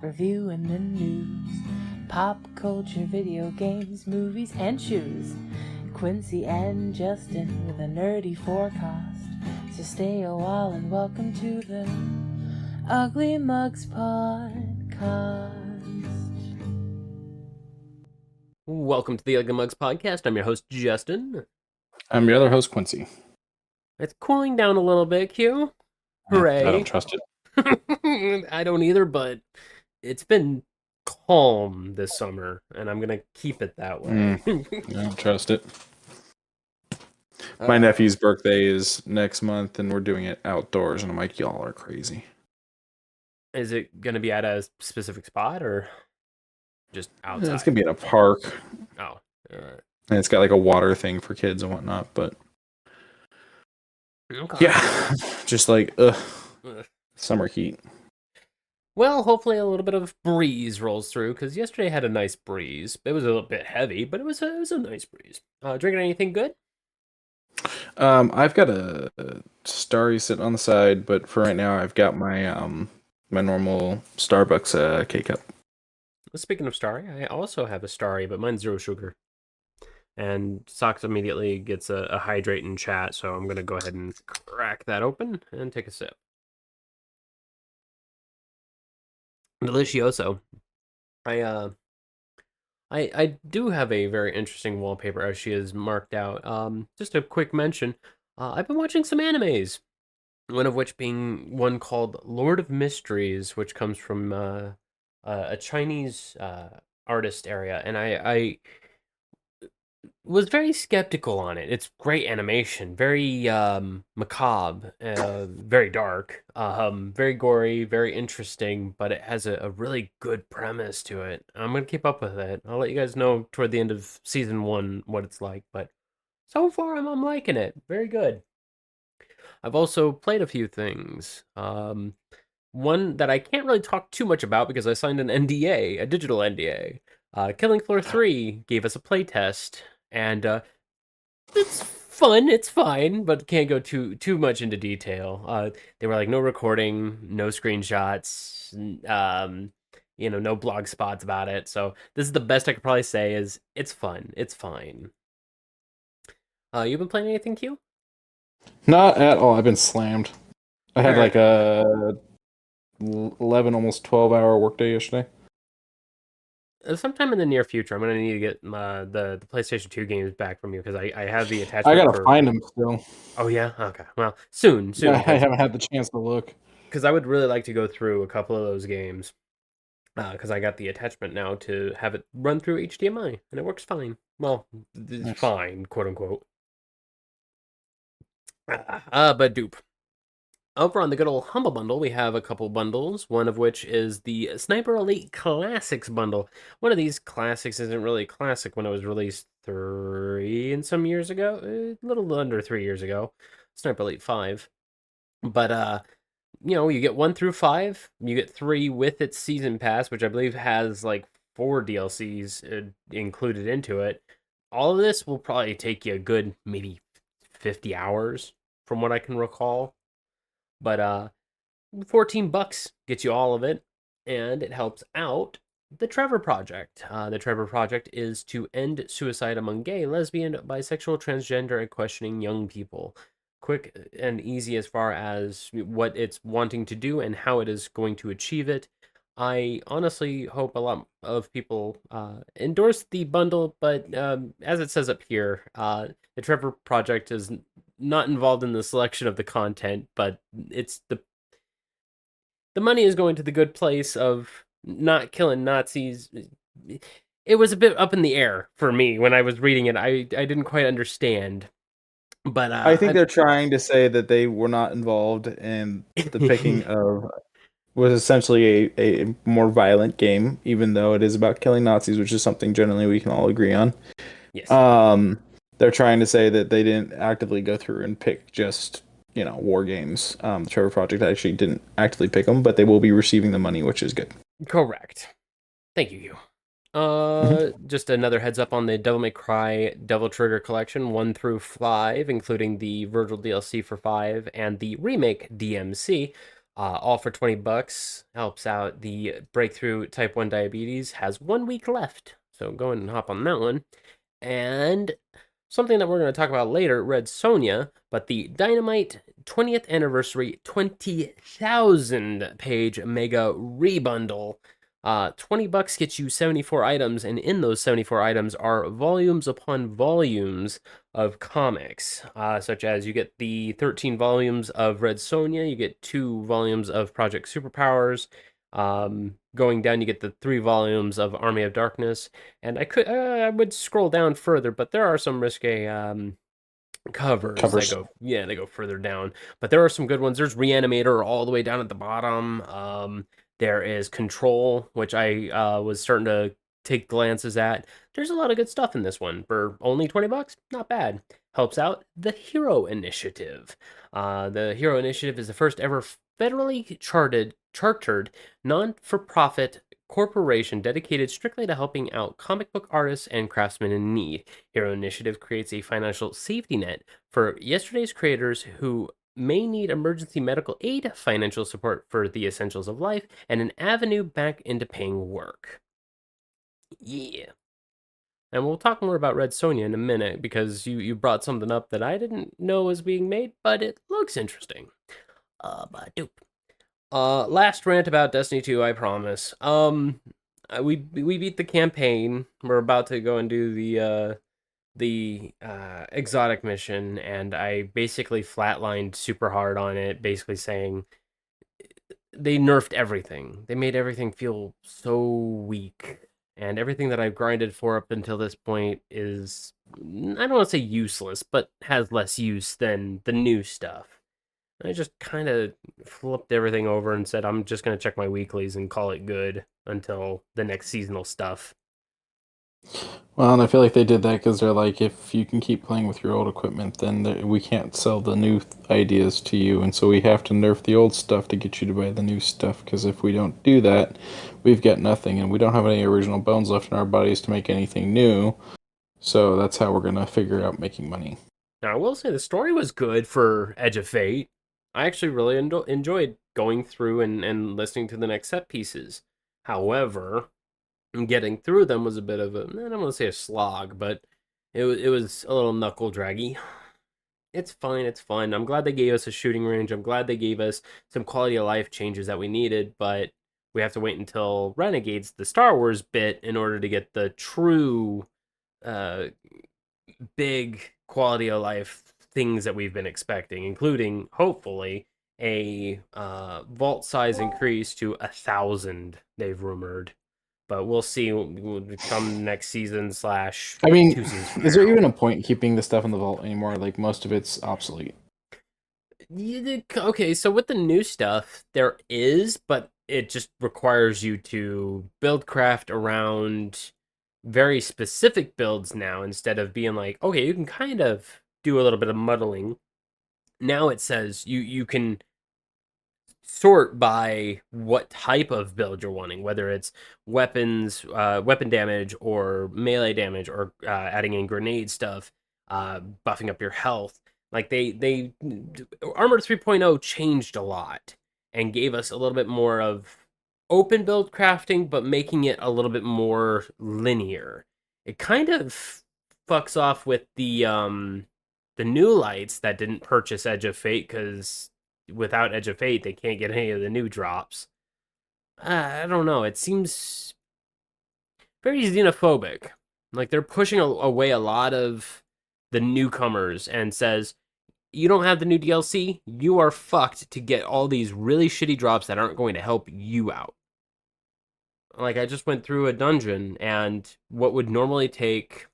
reviewing the news, pop culture, video games, movies, and shoes. Quincy and Justin with a nerdy forecast. So stay a while and welcome to the Ugly Mugs Podcast. Welcome to the Ugly Mugs Podcast. I'm your host, Justin. I'm your other host, Quincy. It's cooling down a little bit, Q. Hooray. I don't trust it. I don't either, but it's been calm this summer, and I'm going to keep it that way. I don't trust it. My nephew's birthday is next month, and we're doing it outdoors, and I'm like, y'all are crazy. Is it going to be at a specific spot, or just outside? It's going to be in a park. Oh, all right. And it's got like a water thing for kids and whatnot, but Okay. yeah, just like, summer heat. Well, hopefully a little bit of breeze rolls through, because yesterday had a nice breeze. It was a little bit heavy, but it was a nice breeze. Drinking anything good? I've got a Starry sitting on the side, but for right now, I've got my my normal Starbucks K-Cup. Speaking of Starry, I also have a Starry, but mine's 0 sugar. And Sox immediately gets a hydrate in chat, so I'm going to go ahead and crack that open and take a sip. Delicioso. I do have a very interesting wallpaper as she is marked out. Just a quick mention. I've been watching some animes. One of which being one called Lord of Mysteries, which comes from a Chinese artist area. And I was very skeptical on it. It's great animation, very macabre, very dark, very gory, very interesting, but it has a really good premise to it. I'm going to keep up with it. I'll let you guys know toward the end of season 1 what it's like, but so far I'm liking it. Very good. I've also played a few things. One that I can't really talk too much about because I signed an NDA, a digital NDA. Killing Floor 3 gave us a playtest, and it's fun, it's fine, but can't go too much into detail. They were like, no recording, no screenshots, no blog spots about it. So this is the best I could probably say is it's fun, it's fine. You been playing anything, Q? Not at all. I've been slammed. I had like a 11, almost 12-hour workday yesterday. Sometime in the near future, I'm going to need to get the PlayStation 2 games back from you because I have the attachment. I gotta find them still. Oh, yeah? Okay. Well, soon. I haven't had the chance to look. Because I would really like to go through a couple of those games. Because I got the attachment now to have it run through HDMI, and it works fine. Well, it's Nice. Fine, quote-unquote. But dupe. Over on the good old Humble Bundle, we have a couple bundles, one of which is the Sniper Elite Classics bundle. One of these classics isn't really classic when it was released 3 and some years ago, a little under 3 years ago, Sniper Elite 5. But, you get 1 through 5, you get 3 with its Season Pass, which I believe has like 4 DLCs included into it. All of this will probably take you a good maybe 50 hours, from what I can recall. But $14 gets you all of it, and it helps out the Trevor Project. The Trevor Project is to end suicide among gay, lesbian, bisexual, transgender, and questioning young people. Quick and easy as far as what it's wanting to do and how it is going to achieve it. I honestly hope a lot of people endorse the bundle, but as it says up here, the Trevor Project is not involved in the selection of the content, but it's the money is going to the good place of not killing Nazis. It was a bit up in the air for me when I was reading it. I didn't quite understand. But I think they're trying to say that they were not involved in the picking of was essentially a more violent game, even though it is about killing Nazis, which is something generally we can all agree on. Yes. They're trying to say that they didn't actively go through and pick just, war games. The Trevor Project actually didn't actively pick them, but they will be receiving the money, which is good. Correct. Thank you. Just another heads up on the Devil May Cry Devil Trigger collection 1 through 5, including the Virgil DLC for 5 and the remake DMC. All for $20. Helps out the Breakthrough Type 1 Diabetes. Has 1 week left. So go ahead and hop on that one. And something that we're going to talk about later, Red Sonja, but the Dynamite 20th Anniversary 20,000 page mega rebundle. $20 gets you 74 items, and in those 74 items are volumes upon volumes of comics, such as you get the 13 volumes of Red Sonja, you get 2 volumes of Project Superpowers. Going down, you get the 3 volumes of Army of Darkness, and I would scroll down further, but there are some risque covers that they go further down, but there are some good ones. There's Reanimator all the way down at the bottom. There is Control, which I was starting to take glances at. There's a lot of good stuff in this one for only $20. Not bad. Helps out the Hero Initiative. The Hero Initiative is the first ever federally chartered non-for-profit corporation dedicated strictly to helping out comic book artists and craftsmen in need. Hero Initiative creates a financial safety net for yesterday's creators who may need emergency medical aid, financial support for the essentials of life, and an avenue back into paying work. Yeah. And we'll talk more about Red Sonja in a minute, because you brought something up that I didn't know was being made, but it looks interesting. Last rant about Destiny 2, I promise. We beat the campaign. We're about to go and do the exotic mission, and I basically flatlined super hard on it, basically saying they nerfed everything. They made everything feel so weak, and everything that I've grinded for up until this point is, I don't want to say useless, but has less use than the new stuff. I just kind of flipped everything over and said I'm just going to check my weeklies and call it good until the next seasonal stuff. Well, and I feel like they did that because they're like, if you can keep playing with your old equipment, then we can't sell the new ideas to you, and so we have to nerf the old stuff to get you to buy the new stuff, because if we don't do that, we've got nothing, and we don't have any original bones left in our bodies to make anything new, so that's how we're going to figure out making money. Now, I will say the story was good for Edge of Fate. I actually really enjoyed going through and listening to the next set pieces. However, getting through them was a bit of a, I don't want to say a slog, but it was a little knuckle draggy. It's fine, it's fun. I'm glad they gave us a shooting range. I'm glad they gave us some quality of life changes that we needed, but we have to wait until Renegades, the Star Wars bit, in order to get the true big quality of life things that we've been expecting, including, hopefully, a vault size increase to 1,000, they've rumored. But we'll see come next season / I mean, 2 seasons from is there now. even a point in keeping the stuff in the vault anymore? Like, most of it's obsolete. Okay, so with the new stuff, there is, but it just requires you to build craft around very specific builds now, instead of being like, okay, you can kind of do a little bit of muddling. Now it says you can sort by what type of build you're wanting, whether it's weapons, weapon damage, or melee damage, or adding in grenade stuff, buffing up your health. Like they Armored 3.0 changed a lot and gave us a little bit more of open build crafting, but making it a little bit more linear. It kind of fucks off with the new lights that didn't purchase Edge of Fate, because without Edge of Fate, they can't get any of the new drops. I don't know. It seems very xenophobic. Like they're pushing away a lot of the newcomers and says, you don't have the new DLC, you are fucked to get all these really shitty drops that aren't going to help you out. Like, I just went through a dungeon, and what would normally take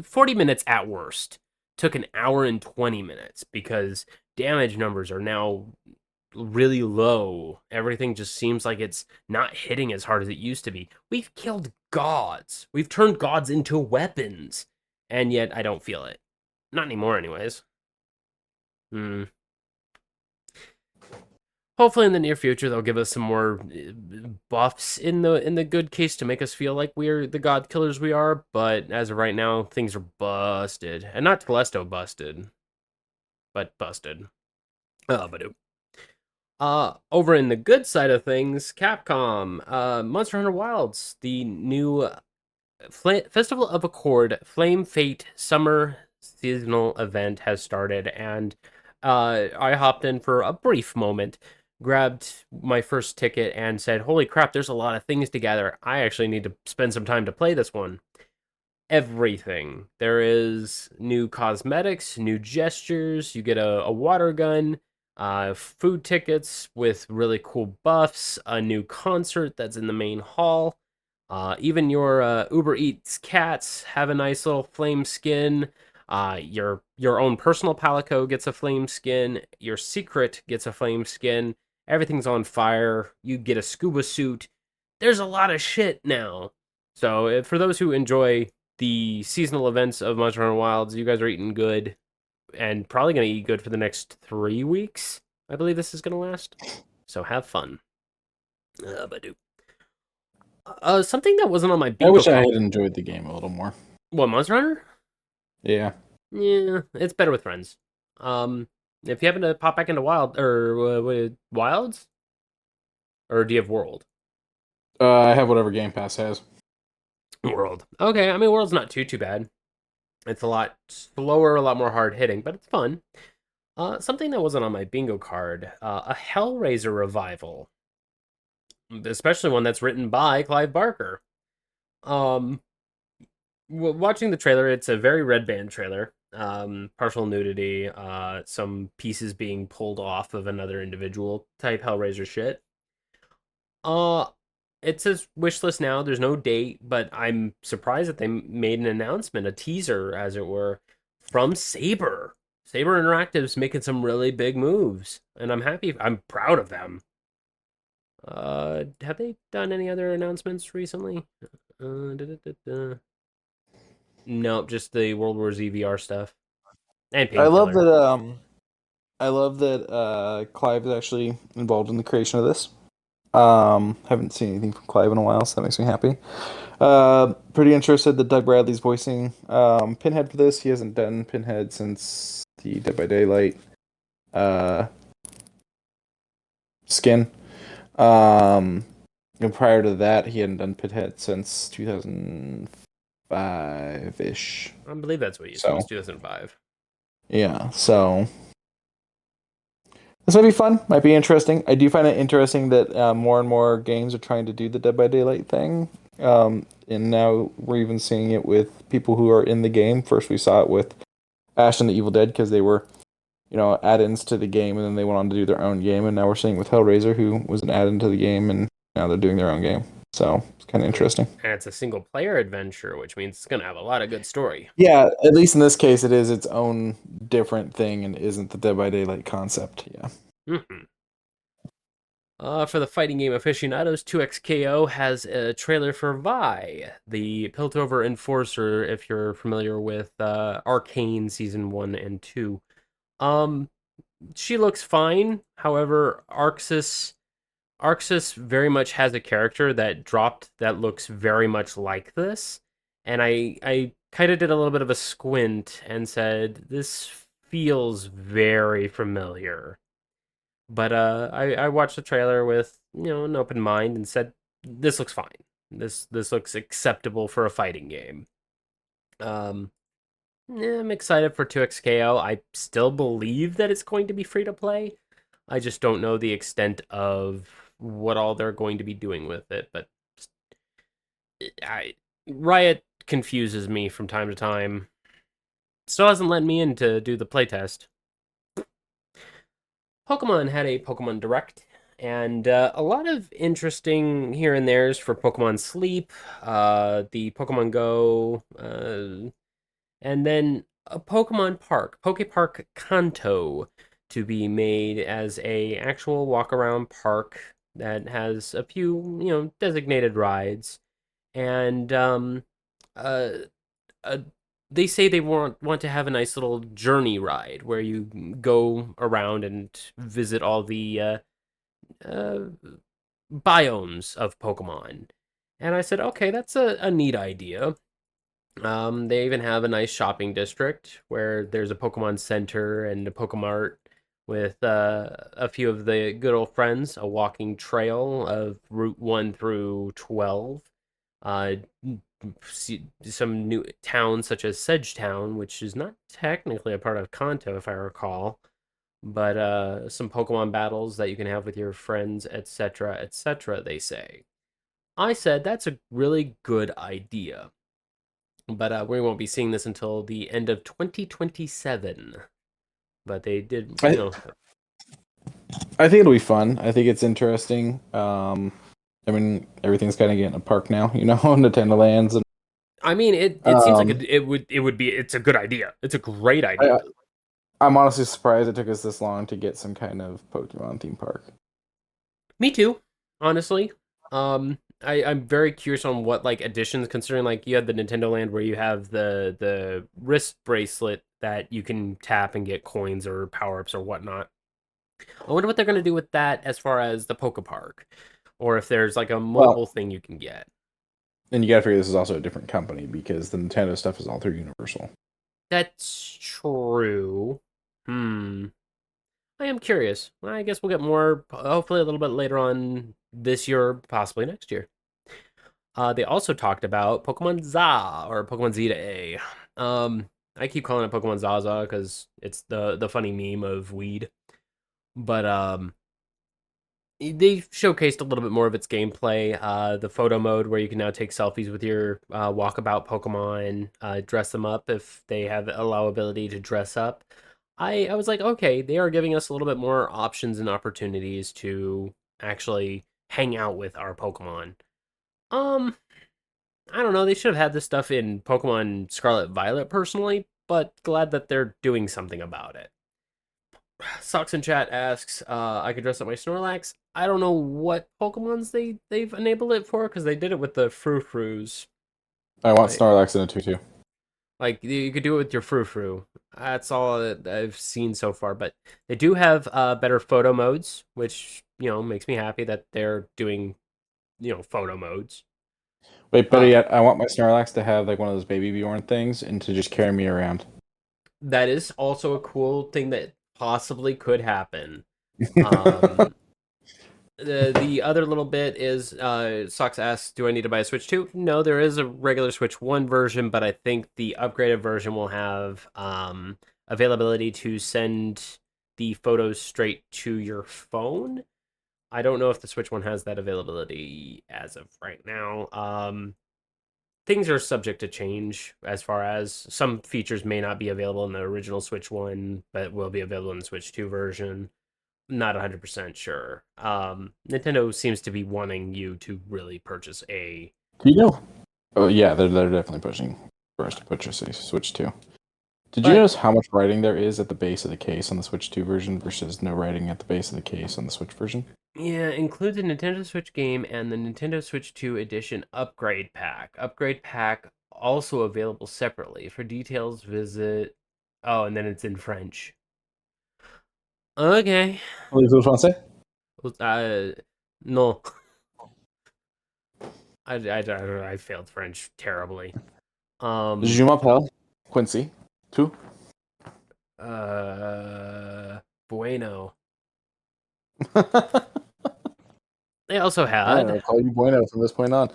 40 minutes at worst took an hour and 20 minutes, because damage numbers are now really low. Everything just seems like it's not hitting as hard as it used to be. We've killed gods. We've turned gods into weapons. And yet I don't feel it. Not anymore anyways. Hopefully in the near future they'll give us some more buffs in the good case to make us feel like we're the god killers we are, but as of right now, things are busted. And not Telesto busted, but busted. Oh, but Over in the good side of things, Capcom, Monster Hunter Wilds, the new Festival of Accord Flame Fate Summer Seasonal event has started, and I hopped in for a brief moment, grabbed my first ticket, and said, "Holy crap! There's a lot of things to gather. I actually need to spend some time to play this one." Everything. There is new cosmetics, new gestures. You get a water gun, food tickets with really cool buffs, a new concert that's in the main hall. Even your Uber Eats cats have a nice little flame skin. Your own personal Palico gets a flame skin. Your secret gets a flame skin. Everything's on fire. You get a scuba suit. There's a lot of shit now. So for those who enjoy the seasonal events of Monster Hunter Wilds, you guys are eating good and probably going to eat good for the next 3 weeks. I believe this is going to last. So have fun. Something that wasn't on my I bingo wish I card. had enjoyed the game a little more. What, Monster Hunter? Yeah. Yeah, it's better with friends. If you happen to pop back into Wilds, or do you have World? I have whatever Game Pass has. World. Okay, I mean World's not too bad. It's a lot slower, a lot more hard hitting, but it's fun. Something that wasn't on my bingo card, a Hellraiser revival, especially one that's written by Clive Barker. Um, Watching the trailer, it's a very red band trailer. Partial nudity, some pieces being pulled off of another individual type Hellraiser shit. Uh, it says wish list now. There's no date, but I'm surprised that they made an announcement, a teaser, as it were, from Saber. Saber Interactive's making some really big moves, and I'm happy. I'm proud of them. Have they done any other announcements recently? Nope, just the World War Z VR stuff and I love Painkiller. that. I love that Clive is actually involved in the creation of this. Haven't seen anything from Clive in a while, so that makes me happy. Pretty interested that Doug Bradley's voicing Pinhead for this. He hasn't done Pinhead since the Dead by Daylight skin. And prior to that, he hadn't done Pinhead since 2005-ish. I believe that's what you said. So, It was 2005. yeah, so this might be fun, might be interesting. I do find it interesting that more and more games are trying to do the Dead by Daylight thing. And now we're even seeing it with people who are in the game. First, we saw it with Ash and the Evil Dead because they were, add-ins to the game, and then they went on to do their own game. And now we're seeing with Hellraiser, who was an add-in to the game, and now they're doing their own game. So it's kind of interesting. And it's a single player adventure, which means it's going to have a lot of good story. Yeah, at least in this case, it is its own different thing and isn't the Dead by Daylight concept. Yeah. Mm-hmm. For the fighting game aficionados, 2XKO has a trailer for Vi, the Piltover Enforcer, if you're familiar with Arcane Season 1 and 2. She looks fine. However, Arxis very much has a character that dropped that looks very much like this. And I kind of did a little bit of a squint and said, this feels very familiar. But I watched the trailer with an open mind and said, "This looks fine. This looks acceptable for a fighting game." Yeah, I'm excited for 2XKO. I still believe that it's going to be free to play. I just don't know the extent of what all they're going to be doing with it. But Riot confuses me from time to time. Still hasn't let me in to do the playtest. Pokemon had a Pokemon Direct, and a lot of interesting here and there's for Pokemon Sleep, the Pokemon Go, and then a Pokemon Park, Poke Park Kanto, to be made as a actual walk around park that has a few designated rides, and uh, uh, they say they want to have a nice little journey ride where you go around and visit all the uh, biomes of Pokemon. And I said, okay, that's a neat idea. They even have a nice shopping district where there's a Pokemon Center and a Pokemart with a few of the good old friends, a walking trail of Route 1 through 12. Uh, some new towns such as Sedgetown, which is not technically a part of Kanto, if I recall, but some Pokemon battles that you can have with your friends, etc., etc., they say. I said that's a really good idea, but we won't be seeing this until the end of 2027. But they did, I I think it'll be fun. I think it's interesting. I mean, everything's kind of getting a park now, Nintendo Lands and I mean, it seems like um. it's a good idea. It's a great I idea. I'm honestly surprised it took us this long to get some kind of Pokemon theme park. Me too, honestly. I'm very curious on what like additions, considering like you have the Nintendo Land where you have the wrist bracelet that you can tap and get coins or power ups or whatnot. I wonder what they're gonna do with that as far as the Poke Park, or if there's like a Well, mobile thing you can get. and you gotta figure this is also a different company because the Nintendo stuff is all through Universal. That's true. Hmm. I am curious. Well, I guess we'll get more, hopefully, a little bit later on this year, possibly next year. They also talked about Pokemon Za or Pokemon Z to A. I keep calling it Pokemon Zaza because it's the funny meme of weed. But they showcased a little bit more of its gameplay. The photo mode where you can now take selfies with your walkabout Pokemon, dress them up if they have allowability to dress up. I was like, okay, they are giving us a little bit more options and opportunities to actually hang out with our Pokemon. Um, I don't know. They should have had this stuff in Pokemon Scarlet Violet personally, but glad that they're doing something about it. Socks in chat asks, I could dress up my Snorlax. I don't know what Pokemons they've enabled it for because they did it with the Frou-Frous. I want Like, Snorlax in a tutu. like you could do it with your Frou-Frou. That's all that I've seen so far, but they do have better photo modes, which makes me happy that they're doing photo modes. Wait, better Uh, yet, I want my Snorlax to have like one of those Baby Bjorn things and to just carry me around. that is also a cool thing that possibly could happen. Um, the other little bit is Socks asks, do I need to buy a Switch 2? No, there is a regular Switch 1 version, but I think the upgraded version will have availability to send the photos straight to your phone. I don't know if the Switch 1 has that availability as of right now. Things are subject to change as far as some features may not be available in the original Switch 1, but will be available in the Switch 2 version. Not 100% sure. Nintendo seems to be wanting you to really purchase a. Do you know? Oh yeah, they're definitely pushing for us to purchase a Switch 2. Did you But notice how much writing there is at the base of the case on the Switch 2 version versus no writing at the base of the case on the Switch version? yeah, include the Nintendo Switch game and the Nintendo Switch 2 Edition upgrade pack. Upgrade pack also available separately. For details, visit. Oh, and then it's in French. Okay. Parlez-vous français? No. I failed French terribly. Je m'appelle Quincy. Tu? Uh, Bueno. They also I'm had gonna call you Bueno from this point on.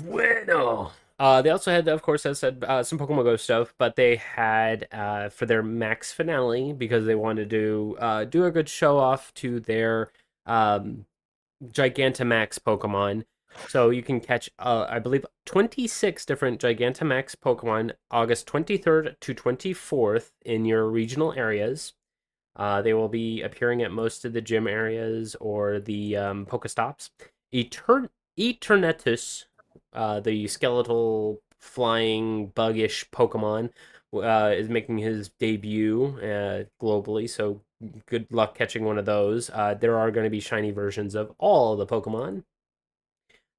Bueno. They also had, of course, as I said, some Pokemon Go stuff, but they had for their max finale because they wanted to do a good show off to their um, Gigantamax Pokemon. So you can catch, I believe, 26 different Gigantamax Pokemon August 23rd to 24th in your regional areas. They will be appearing at most of the gym areas or the Pokestops. Eternatus, the skeletal flying buggish Pokemon, is making his debut globally. So good luck catching one of those. There are going to be shiny versions of all the Pokemon.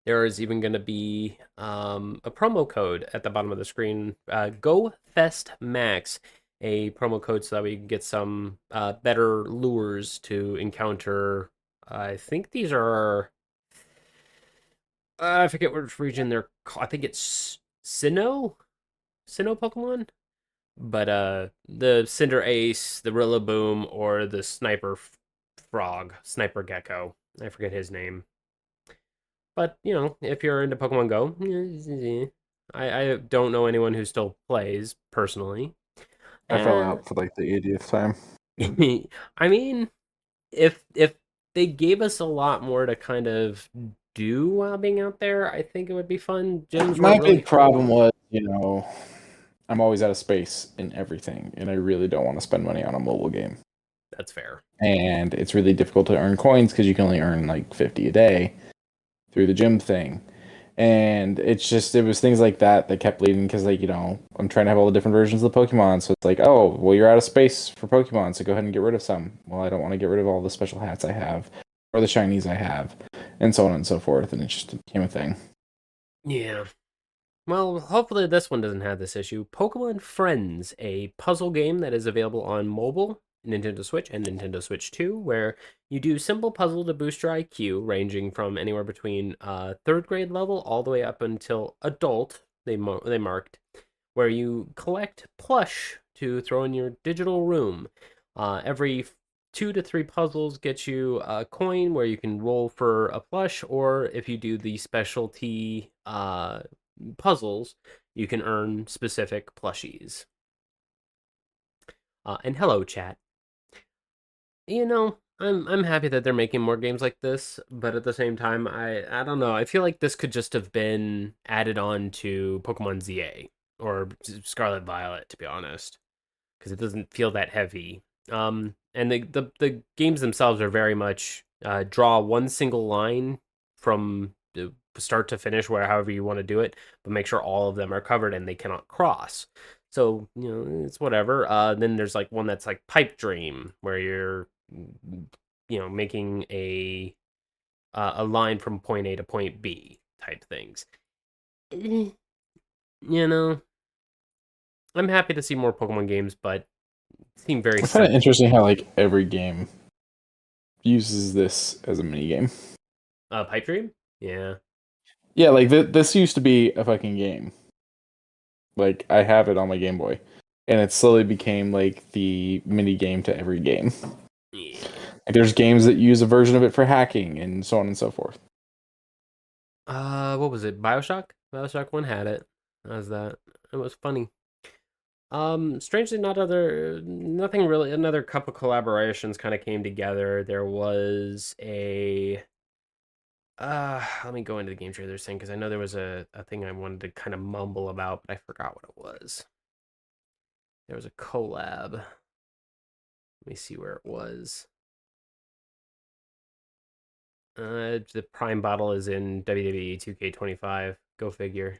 There is even going to be a promo code at the bottom of the screen. Go Fest Max, a promo code so that we can get some better lures to encounter. I think these are. I forget which region they're. I think it's Sinnoh Pokemon. But the Cinder Ace, the Rillaboom, or the Sniper Gecko. I forget his name. But, if you're into Pokemon Go, I don't know anyone who still plays personally. I fell Uh, out for like the 80th time. I mean, if they gave us a lot more to kind of do while being out there, I think it would be fun. Gyms My weren't really big problem full. was, I'm always out of space in everything, and I really don't want to spend money on a mobile game. That's fair. And it's really difficult to earn coins because you can only earn like 50 a day through the gym thing. And it was things like that that kept leading because, like, I'm trying to have all the different versions of the Pokemon. So it's like, oh, well, you're out of space for Pokemon, so go ahead and get rid of some. Well, I don't want to get rid of all the special hats I have or the shinies I have, and so on and so forth. And it just became a thing. Yeah. Well, hopefully this one doesn't have this issue. Pokemon Friends, a puzzle game that is available on mobile, Nintendo Switch, and Nintendo Switch 2, where you do simple puzzle to boost your IQ, ranging from anywhere between third grade level all the way up until adult. They marked, where you collect plush to throw in your digital room. Every 2 to 3 puzzles get you a coin where you can roll for a plush, or if you do the specialty puzzles, you can earn specific plushies. And hello, chat. I'm happy that they're making more games like this, but at the same time, I don't know. I feel like this could just have been added on to Pokemon ZA or Scarlet Violet, to be honest, because it doesn't feel that heavy. And the games themselves are very much draw one single line from the start to finish, where however you want to do it, but make sure all of them are covered and they cannot cross. So it's whatever. Then there's like one that's like Pipe Dream, where you're making a line from point A to point B type things. You know, I'm happy to see more Pokemon games, but seem very I find it simple. interesting how like every game uses this as a mini game. Pipe Dream? Yeah. Yeah, like this used to be a fucking game. Like I have it on my Game Boy, and it slowly became like the mini game to every game. Yeah. Like there's games that use a version of it for hacking and so on and so forth. What was it? BioShock? BioShock 1 had it. How's that? It was funny. Strangely, nothing really. Another couple collaborations kind of came together. There was let me go into the game trailers thing because I know there was a thing I wanted to kind of mumble about, but I forgot what it was. There was a collab. Let me see where it was. The Prime bottle is in WWE 2K25. Go figure.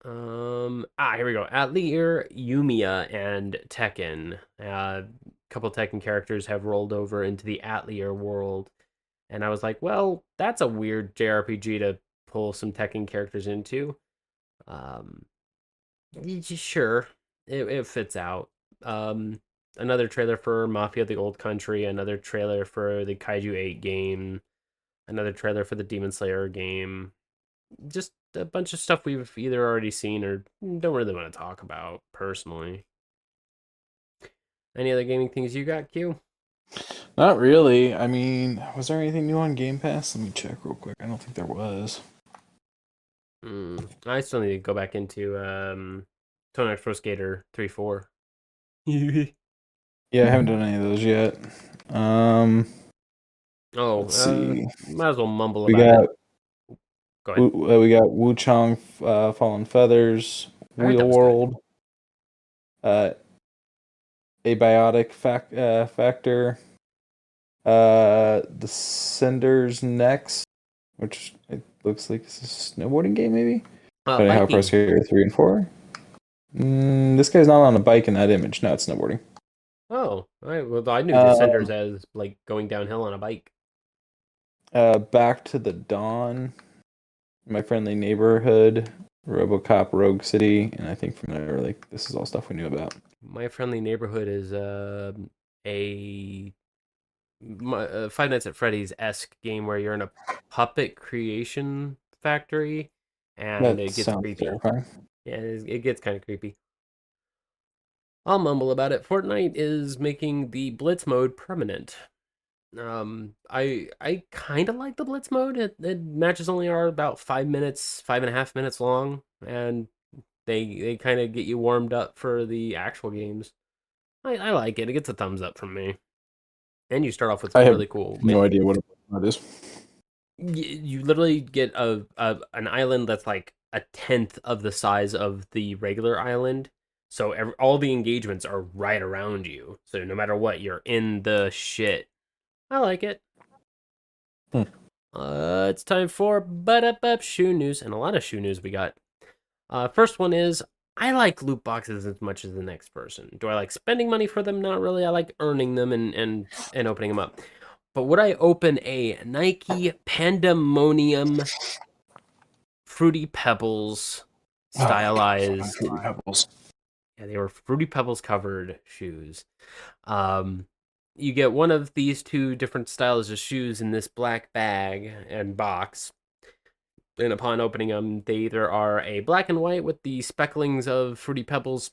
Here we go. Atelier, Yumiya, and Tekken. A couple Tekken characters have rolled over into the Atelier world, and I was like, well, that's a weird JRPG to pull some Tekken characters into. Um, sure, it fits out. Um, Another trailer for Mafia: The Old Country. Another trailer for the Kaiju 8 game. Another trailer for the Demon Slayer game. Just a bunch of stuff we've either already seen or don't really want to talk about personally. Any other gaming things you got, Q? Not really. I mean, was there anything new on Game Pass? Let me check real quick. I don't think there was. I still need to go back into Tonex Pro Skater 3-4. Oh, Yeah, I haven't done any of those yet. Let's see. might as well mumble We about got it. Go ahead. we got Wu Chang, Fallen Feathers, I heard that Wheel was good. World, uh, Abiotic Factor, the Cinders Next, which it looks like it's a snowboarding game, maybe. Tony Hawk Pro Biking. Skater 3 and 4. This guy's not on a bike in that image. No, it's snowboarding. Oh, well, I knew Descenders Um, as like going downhill on a bike. Back to the Dawn, My Friendly Neighborhood, RoboCop Rogue City, and I think from there, like, this is all stuff we knew about. My Friendly Neighborhood is a Five Nights at Freddy's esque game where you're in a puppet creation factory and That it gets sounds creepy. terrifying. Yeah, it gets kind of creepy. I'll mumble about it. Fortnite is making the Blitz mode permanent. I kind of like the Blitz mode. Matches only are about 5 minutes, 5.5 minutes long, and they kind of get you warmed up for the actual games. I like it. It gets a thumbs up from me. And you start off with I some have really cool. no idea what it is. You literally get an island that's like a tenth of the size of the regular island. So all the engagements are right around you. So no matter what, you're in the shit. I like it. Hmm. It's time for Butt Shoe News, and a lot of shoe news we got. First one is I like loot boxes as much as the next person. Do I like spending money for them? Not really. I like earning them and opening them up. But would I open a Nike Pandemonium Fruity Pebbles stylized? Fruity Pebbles. Yeah, they were Fruity Pebbles covered shoes. Um, you get one of these two different styles of shoes in this black bag and box. And upon opening them, they either are a black and white with the specklings of Fruity Pebbles,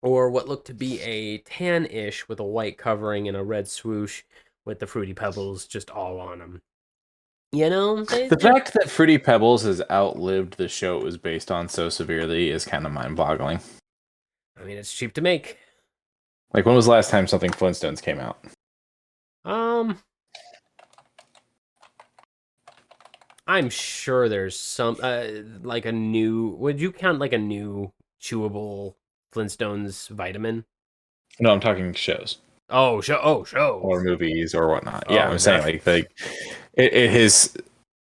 or what looked to be a tan-ish with a white covering and a red swoosh with the Fruity Pebbles just all on them. You know, The fact that Fruity Pebbles has outlived the show it was based on so severely is kind of mind-boggling. I mean, it's cheap to make. Like, when was the last time something Flintstones came out? I'm sure there's some like a new. Would you count like a new chewable Flintstones vitamin? No, I'm talking shows Show. or movies or whatnot. Yeah, Oh, I'm saying it has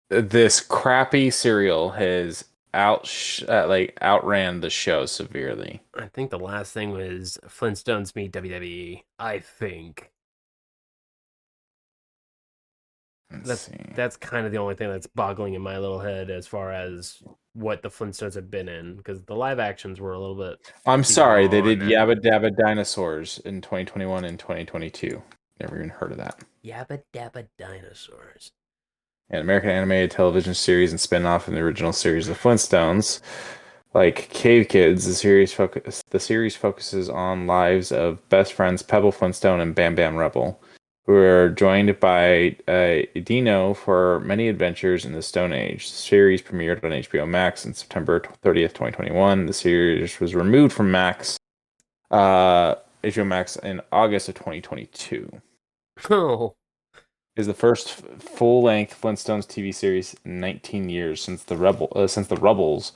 this crappy cereal has outran the show severely. I think the last thing was Flintstones meet WWE. I think Let's see. that's kind of the only thing that's boggling in my little head as far as what the Flintstones have been in, because the live actions were a little bit. I'm sorry, they did beyond. Yabba Dabba Dinosaurs in 2021 and 2022. Never even heard of that. Yabba Dabba Dinosaurs. An American animated television series and spin-off from the original series of Flintstones. Like Cave Kids, the series focuses on lives of best friends Pebble Flintstone and Bam Bam Rubble, who are joined by Dino for many adventures in the Stone Age. The series premiered on HBO Max on September 30th, 2021. The series was removed from HBO Max in August of 2022. Oh. Is the first full-length Flintstones TV series in 19 years since the Rubbles,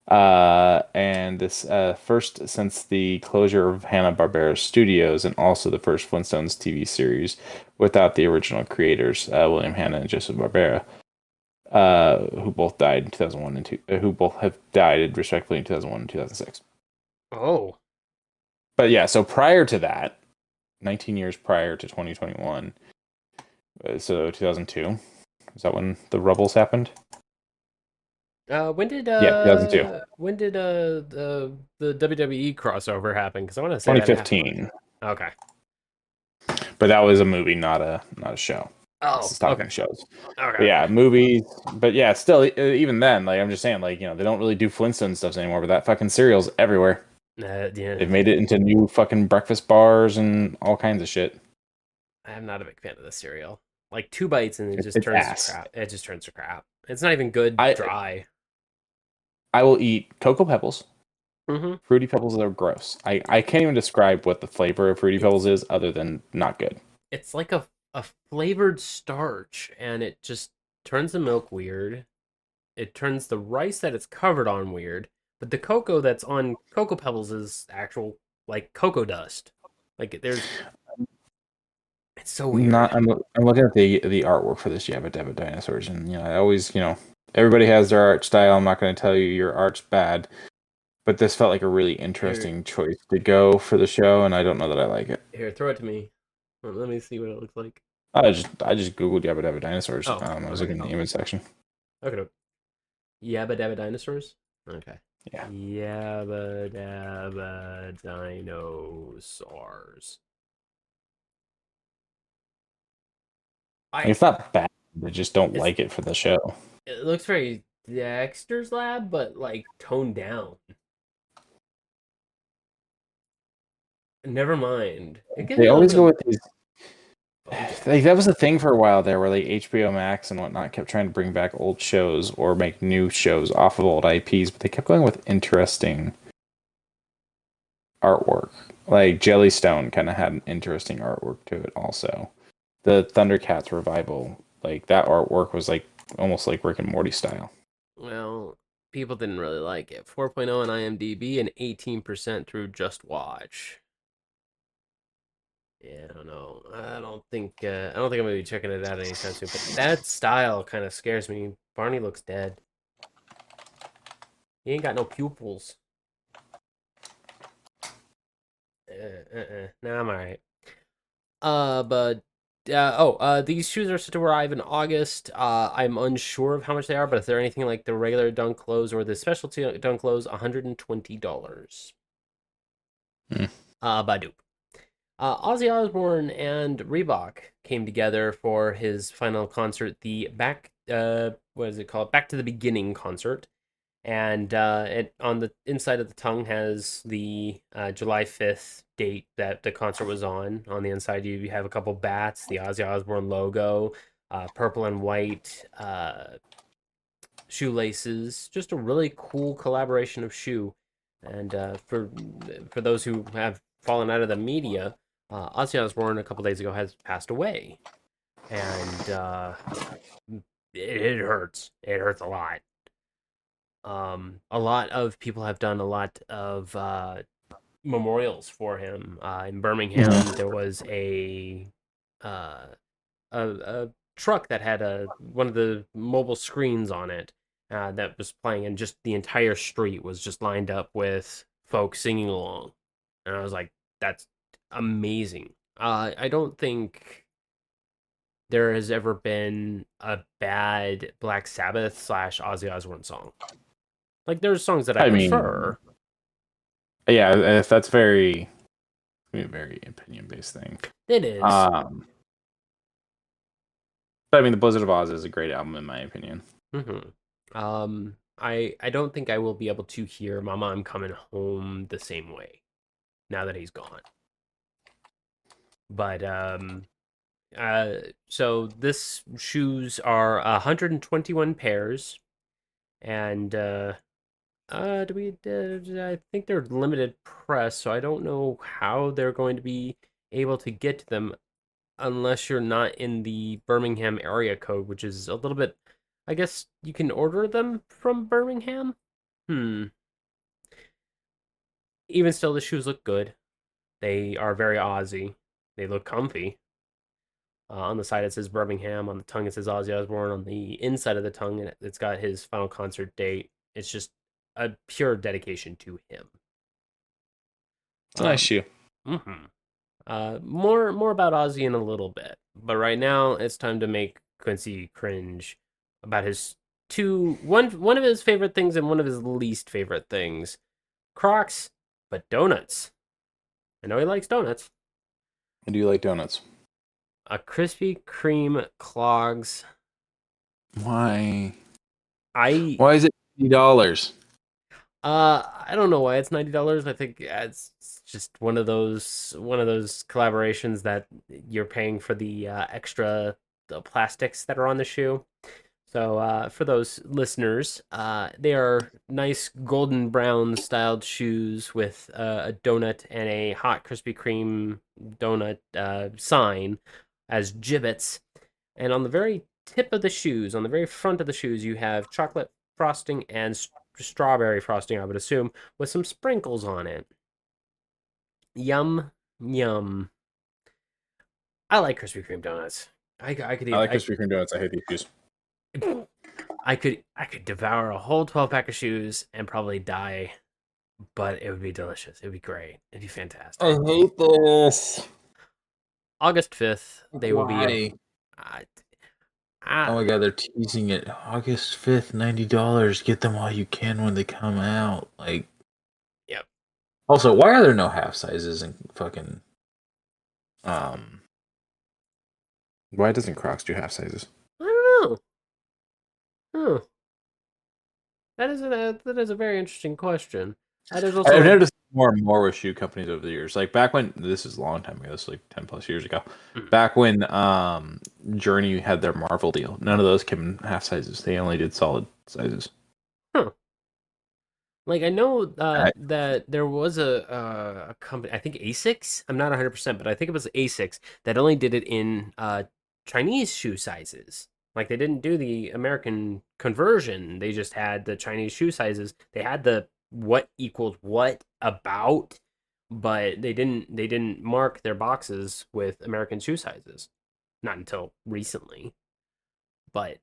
and this first since the closure of Hanna-Barbera Studios, and also the first Flintstones TV series without the original creators, William Hanna and Joseph Barbera, who both died in 2001 and who both have died respectively in 2001 and 2006. Oh. But yeah, so prior to that, 19 years prior to 2021. So 2002, is that when the Rubbles happened? When did 2002. When did the WWE crossover happen? Because I want to say 2015. Okay. But that was a movie, not a show. Oh, this is talking okay. shows. Okay. But yeah, movies. But yeah, still, even then, like I'm just saying, like they don't really do Flintstone stuff anymore. But that fucking cereal's everywhere. Yeah. They've made it into new fucking breakfast bars and all kinds of shit. I'm not a big fan of the cereal. Like 2 bites and it just It's turns ass. to crap. It just turns to crap. It's not even good dry. I will eat Cocoa Pebbles. Mm-hmm. Fruity Pebbles are gross. I can't even describe what the flavor of Fruity Pebbles is other than not good. It's like a flavored starch, and it just turns the milk weird. It turns the rice that it's covered on weird, but the cocoa that's on Cocoa Pebbles is actual like cocoa dust. Like it's so weird. I'm looking at the artwork for this Yabba Dabba Dinosaurs, and I always everybody has their art style. I'm not going to tell you your art's bad, but this felt like a really interesting choice to go for the show, and I don't know that I like it. Here, throw it to me. Let me see what it looks like. I just googled Yabba Dabba Dinosaurs. Oh, I was looking in the image section. Okay. Yabba Dabba Dinosaurs? Okay. Yeah. Yabba Dabba Dinosaurs. It's not bad. I just don't like it for the show. It looks very Dexter's Lab, but like toned down. Never mind. It gives They me a little always bit go of with these. budget. Like that was the thing for a while there, where like HBO Max and whatnot kept trying to bring back old shows or make new shows off of old IPs, but they kept going with interesting artwork. Like Jellystone kind of had an interesting artwork to it. Also, the Thundercats revival, like that artwork was like almost like Rick and Morty style. Well, people didn't really like it. 4.0 on IMDb and 18% through Just Watch. Yeah, I don't know. I don't think I'm gonna be checking it out anytime soon. But that style kind of scares me. Barney looks dead. He ain't got no pupils. Nah, I'm alright. But these shoes are set to arrive in August. I'm unsure of how much they are, but if they're anything like the regular dunk clothes or the specialty dunk clothes, $120. Hmm. Badoop. Ozzy Osbourne and Reebok came together for his final concert, the what is it called? Back to the Beginning concert. And it on the inside of the tongue has the July 5th date that the concert was on. On the inside, you have a couple bats, the Ozzy Osbourne logo, purple and white shoelaces. Just a really cool collaboration of shoe. And for those who have fallen out of the media, Ozzy Osbourne a couple days ago has passed away, and it hurts. It hurts a lot. A lot of people have done a lot of memorials for him. In Birmingham, there was uh, a truck that had one of the mobile screens on it that was playing, and just the entire street was just lined up with folks singing along. And I was like, "That's amazing." I don't think there has ever been a bad Black Sabbath / Ozzy Osbourne song. Like, there's songs that I I mean, prefer. yeah, if that's very opinion based thing. It is. But I mean, The Blizzard of Oz is a great album in my opinion. I don't think I will be able to hear "Mama, I'm Coming Home" the same way now that he's gone. But so this shoes are 121 pairs, and I think they're limited press, so I don't know how they're going to be able to get to them unless you're not in the Birmingham area code, which is a little bit. I guess you can order them from Birmingham. Even still, the shoes look good. They are very Aussie. They look comfy. On the side it says Birmingham. On the tongue it says Ozzy Osbourne. On the inside of the tongue it's got his final concert date. It's just a pure dedication to him. It's a nice shoe. More about Ozzy in a little bit, but right now it's time to make Quincy cringe about his one of his favorite things and one of his least favorite things: Crocs, but donuts. I know he likes donuts. I do like donuts. A Krispy Kreme clogs. Why? Why is it $80? I don't know why it's $90. I think it's just one of those collaborations that you're paying for the extra plastics that are on the shoe. So for those listeners, they are nice golden brown styled shoes with a donut and a hot Krispy Kreme donut sign as gibbets. And on the very tip of the shoes, on the very front of the shoes, you have chocolate frosting and strawberry frosting, I would assume, with some sprinkles on it. Yum, yum. I like Krispy Kreme donuts. I like Krispy Kreme donuts. I hate these shoes. I could devour a whole 12-pack of shoes and probably die, but it would be delicious. It would be great. It'd be fantastic. I hate this. August 5th, they will be. Oh my god, they're teasing it. August 5th, $90. Get them while you can when they come out. Like, yep. Also, why are there no half sizes in fucking Why doesn't Crocs do half sizes? I don't know. That is a very interesting question. I've noticed more and more with shoe companies over the years. Like back when this is a long time ago, this is like 10 plus years ago. Mhm. Back when Journey had their Marvel deal, none of those came in half sizes. They only did solid sizes. Like I know I- that there was a company, I think Asics. I'm not 100%, but I think it was Asics that only did it in Chinese shoe sizes. Like they didn't do the American conversion. They just had the Chinese shoe sizes. They had the what equals what about, but they didn't mark their boxes with American shoe sizes. Not until recently. But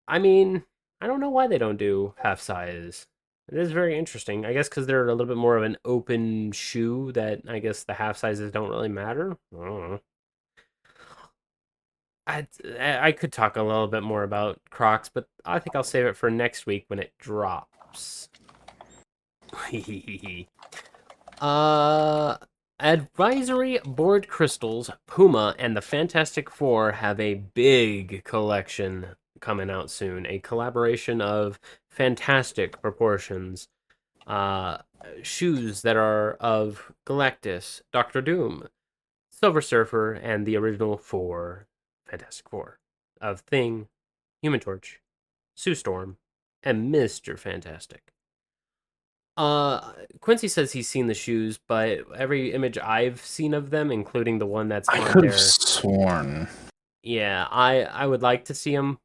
I mean, I don't know why they don't do half size. It is very interesting. I guess because they're a little bit more of an open shoe that I guess the half sizes don't really matter. I don't know. I could talk a little bit more about Crocs, but I think I'll save it for next week when it drops. uh, Advisory Board Crystals, Puma, and the Fantastic Four have a big collection coming out soon. A collaboration of fantastic proportions. Shoes that are of Galactus, Doctor Doom, Silver Surfer, and the original four Fantastic Four of Thing, Human Torch, Sue Storm, and Mr. Fantastic. Quincy says he's seen the shoes, but every image I've seen of them, including the one that's I on could have there, sworn. yeah, I would like to see them.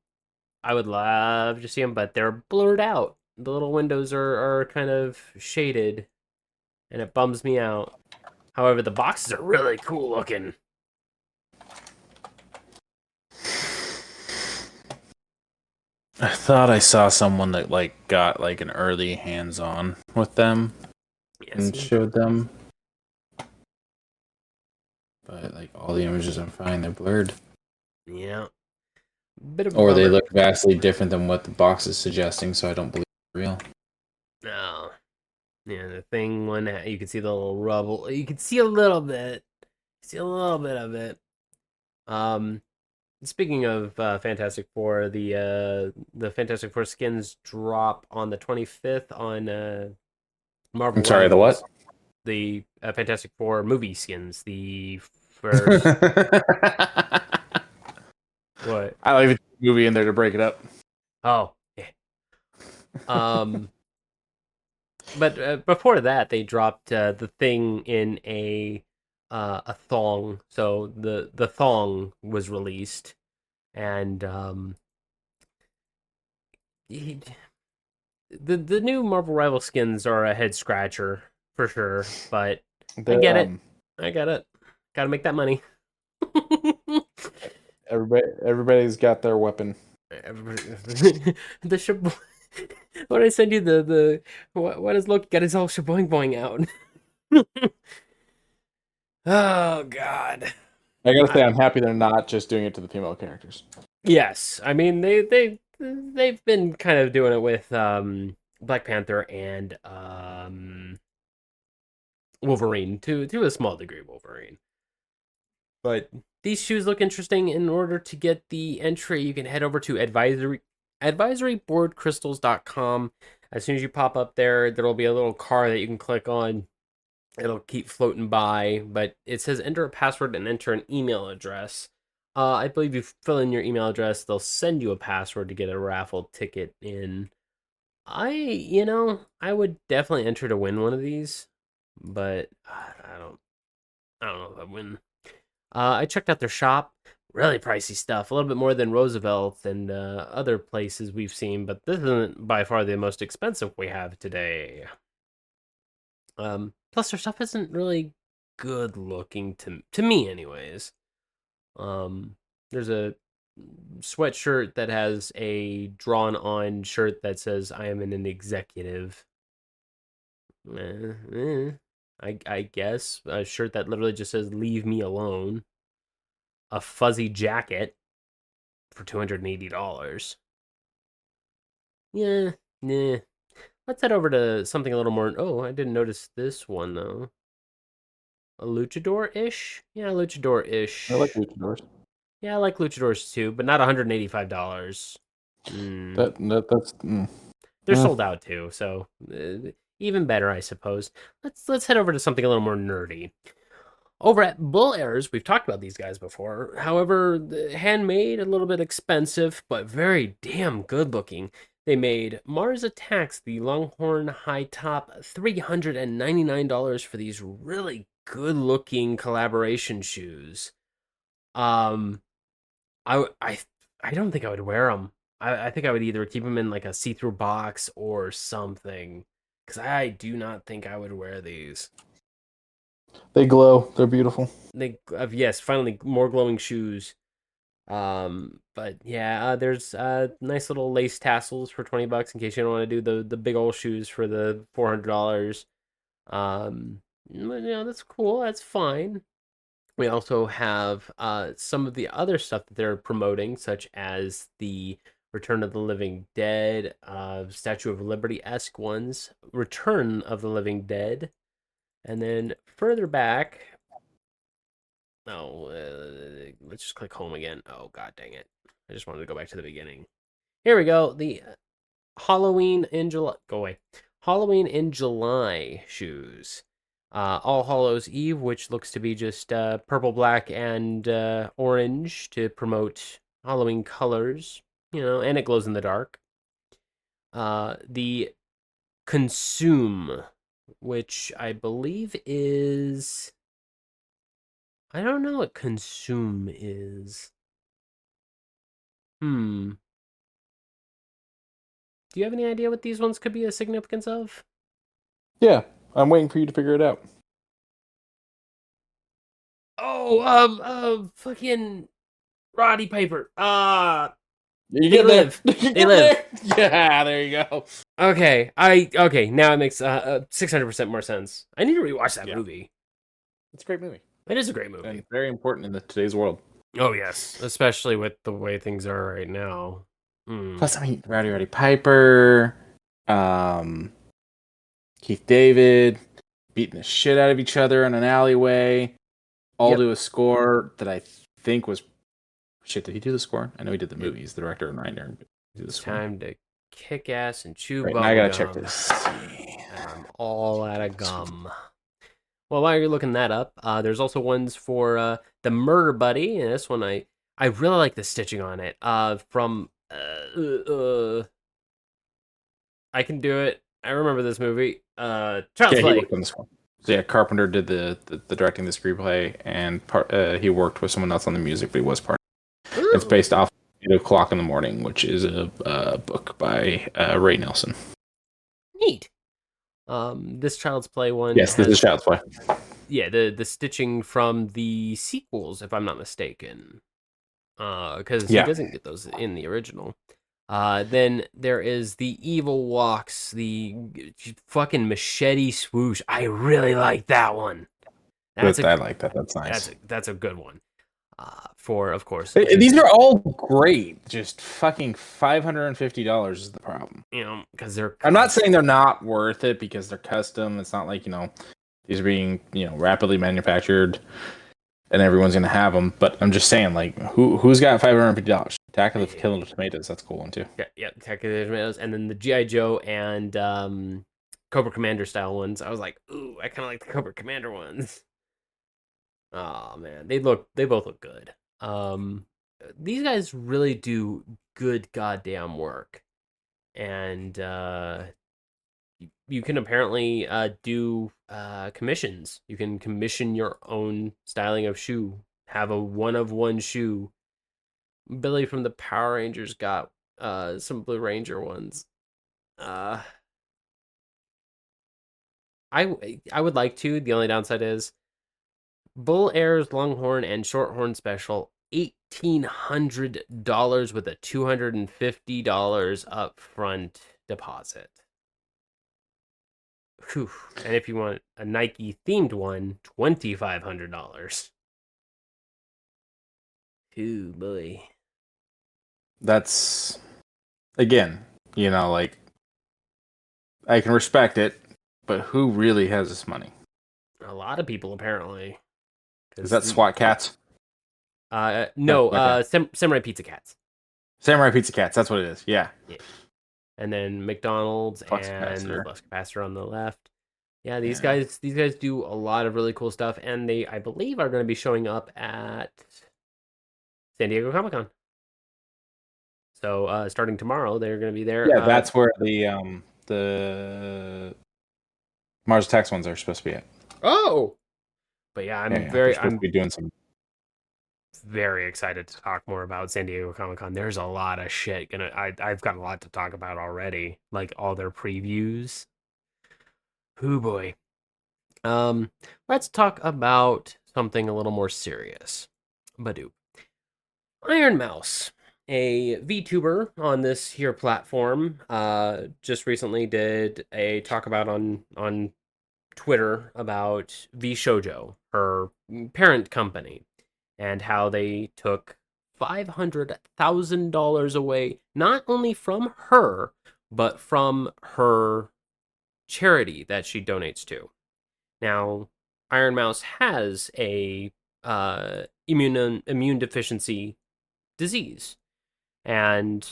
I would love to see them, but they're blurred out. The little windows are kind of shaded, and it bums me out. However, the boxes are really cool looking. I thought I saw someone that like got like an early hands-on with them and Yes. showed them. But like all the images are fine, they're blurred. Yeah. Bit of a Or they bummer. look vastly different than what the box is suggesting, so I don't believe it's real. No. Yeah, the thing one you can see the little rubble. You can see a little bit. See a little bit of it. Speaking of Fantastic Four, the Fantastic Four skins drop on the 25th on Marvel I'm sorry, the what? Rivals. The Fantastic Four movie skins. The first what? I leave a movie in there to break it up. Oh, yeah. But before that, they dropped the thing in a thong. So the thong was released, and the new Marvel Rival skins are a head scratcher for sure. But I get it. I get it. Got to make that money. Everybody's got their weapon. The when I send you the what does Loki got his whole shaboing boing out? Oh God. I gotta say, I'm happy they're not just doing it to the female characters. Yes, I mean they've been kind of doing it with Black Panther and Wolverine to a small degree Wolverine. But these shoes look interesting. In order to get the entry, you can head over to advisoryboardcrystals.com. As soon as you pop up there, there'll be a little car that you can click on. It'll keep floating by, but it says enter a password and enter an email address. I believe you fill in your email address, they'll send you a password to get a raffle ticket in. I would definitely enter to win one of these, but I don't know if I win. I checked out their shop, really pricey stuff, a little bit more than Roosevelt and other places we've seen, but this isn't by far the most expensive we have today. Plus their stuff isn't really good looking to me anyways. There's a sweatshirt that has a drawn on shirt that says I am an executive. I guess a shirt that literally just says leave me alone. A fuzzy jacket for $280. Yeah, nah. Let's head over to something a little more. Oh, I didn't notice this one though. A luchador-ish? Yeah, luchador-ish. I like luchadors. Yeah, I like luchadors too, but not $185. That's They're sold out too, so Even better, I suppose. Let's head over to something a little more nerdy. Over at Bull Airs, we've talked about these guys before. However, handmade, a little bit expensive, but very damn good looking. They made Mars Attacks, the Longhorn High Top, $399 for these really good looking collaboration shoes. Um, I don't think I would wear them. I think I would either keep them in like a see-through box or something, because I do not think I would wear these. They glow. They're beautiful. Yes, finally more glowing shoes. But yeah, there's nice little lace tassels for $20 in case you don't want to do the big old shoes for the $400. That's cool. That's fine. We also have some of the other stuff that they're promoting, such as the Return of the Living Dead, Statue of Liberty-esque ones, Return of the Living Dead, and then further back. Oh, let's just click home again. Oh, god dang it. I just wanted to go back to the beginning. Here we go. The Halloween in July. Go away. Halloween in July shoes. All Hallows Eve, which looks to be just purple, black, and orange to promote Halloween colors. And it glows in the dark. The Consume, which I believe is... I don't know what Consume is. Do you have any idea what these ones could be a significance of? Yeah, I'm waiting for you to figure it out. Oh, fucking Roddy Piper. They live. They live. Yeah, there you go. Okay, now it makes 600% more sense. I need to rewatch that movie. It's a great movie. It is a great movie. And very important in today's world. Oh, yes. Especially with the way things are right now. Plus, I mean, Roddy Piper, Keith David, beating the shit out of each other in an alleyway, all to a score that I think was... Shit, did he do the score? I know he did the movie. He's the director and writer. It's time to kick ass and chew right, bubble I gotta gum. check this. I'm all out of gum. Well, while you're looking that up, there's also ones for the Murder Buddy, and this one I really like the stitching on it. From I Can Do It. I remember this movie. Child's Play. He worked on this one. So yeah, Carpenter did the directing the screenplay, and he worked with someone else on the music, but he was part. Ooh. It's based off 8 o'clock in the morning, which is a book by Ray Nelson. Neat. This Child's Play one. Yes, this is Child's Play. Yeah, the stitching from the sequels, if I'm not mistaken. Because he doesn't get those in the original. Then there is the Evil Walks, the fucking machete swoosh. I really like that one. I like that. That's nice. That's a good one. For, of course, these are all great. Just fucking $550 is the problem. Because they're... I'm not saying they're not worth it because they're custom. It's not like, these are being, rapidly manufactured and everyone's going to have them. But I'm just saying, like, who's got $550? Attack of the Killer Tomatoes. That's a cool one, too. Yeah, Attack of the Tomatoes. And then the G.I. Joe and Cobra Commander style ones. I was like, ooh, I kind of like the Cobra Commander ones. Oh, man. They both look good. These guys really do good goddamn work. And you can apparently do commissions. You can commission your own styling of shoe. Have a one-of-one shoe. Billy from the Power Rangers got some Blue Ranger ones. I would like to. The only downside is Bull Air's Longhorn and Shorthorn special, $1,800 with a $250 upfront deposit. Whew. And if you want a Nike themed one, $2,500. Ooh, boy. That's, again, like, I can respect it, but who really has this money? A lot of people, apparently. Is that SWAT Cats? No, Samurai Pizza Cats. Samurai Pizza Cats, that's what it is, yeah. and then McDonald's Flux and the capacitor. flux capacitor on the left. Yeah, these Yeah. guys do a lot of really cool stuff, and they, I believe, are going to be showing up at San Diego Comic-Con. So starting tomorrow, they're going to be there. Yeah, that's where the Mars Attacks ones are supposed to be at. Oh, but yeah, They're supposed to be doing some. very excited to talk more about San Diego Comic-Con. There's a lot of shit I've got a lot to talk about already, like all their previews. Hoo boy. Let's talk about something a little more serious. Badoo. Iron Mouse, a VTuber on this here platform, just recently did a talk about on Twitter about VShojo, her parent company, and how they took $500,000 away, not only from her, but from her charity that she donates to. Now, Iron Mouse has a immune deficiency disease, and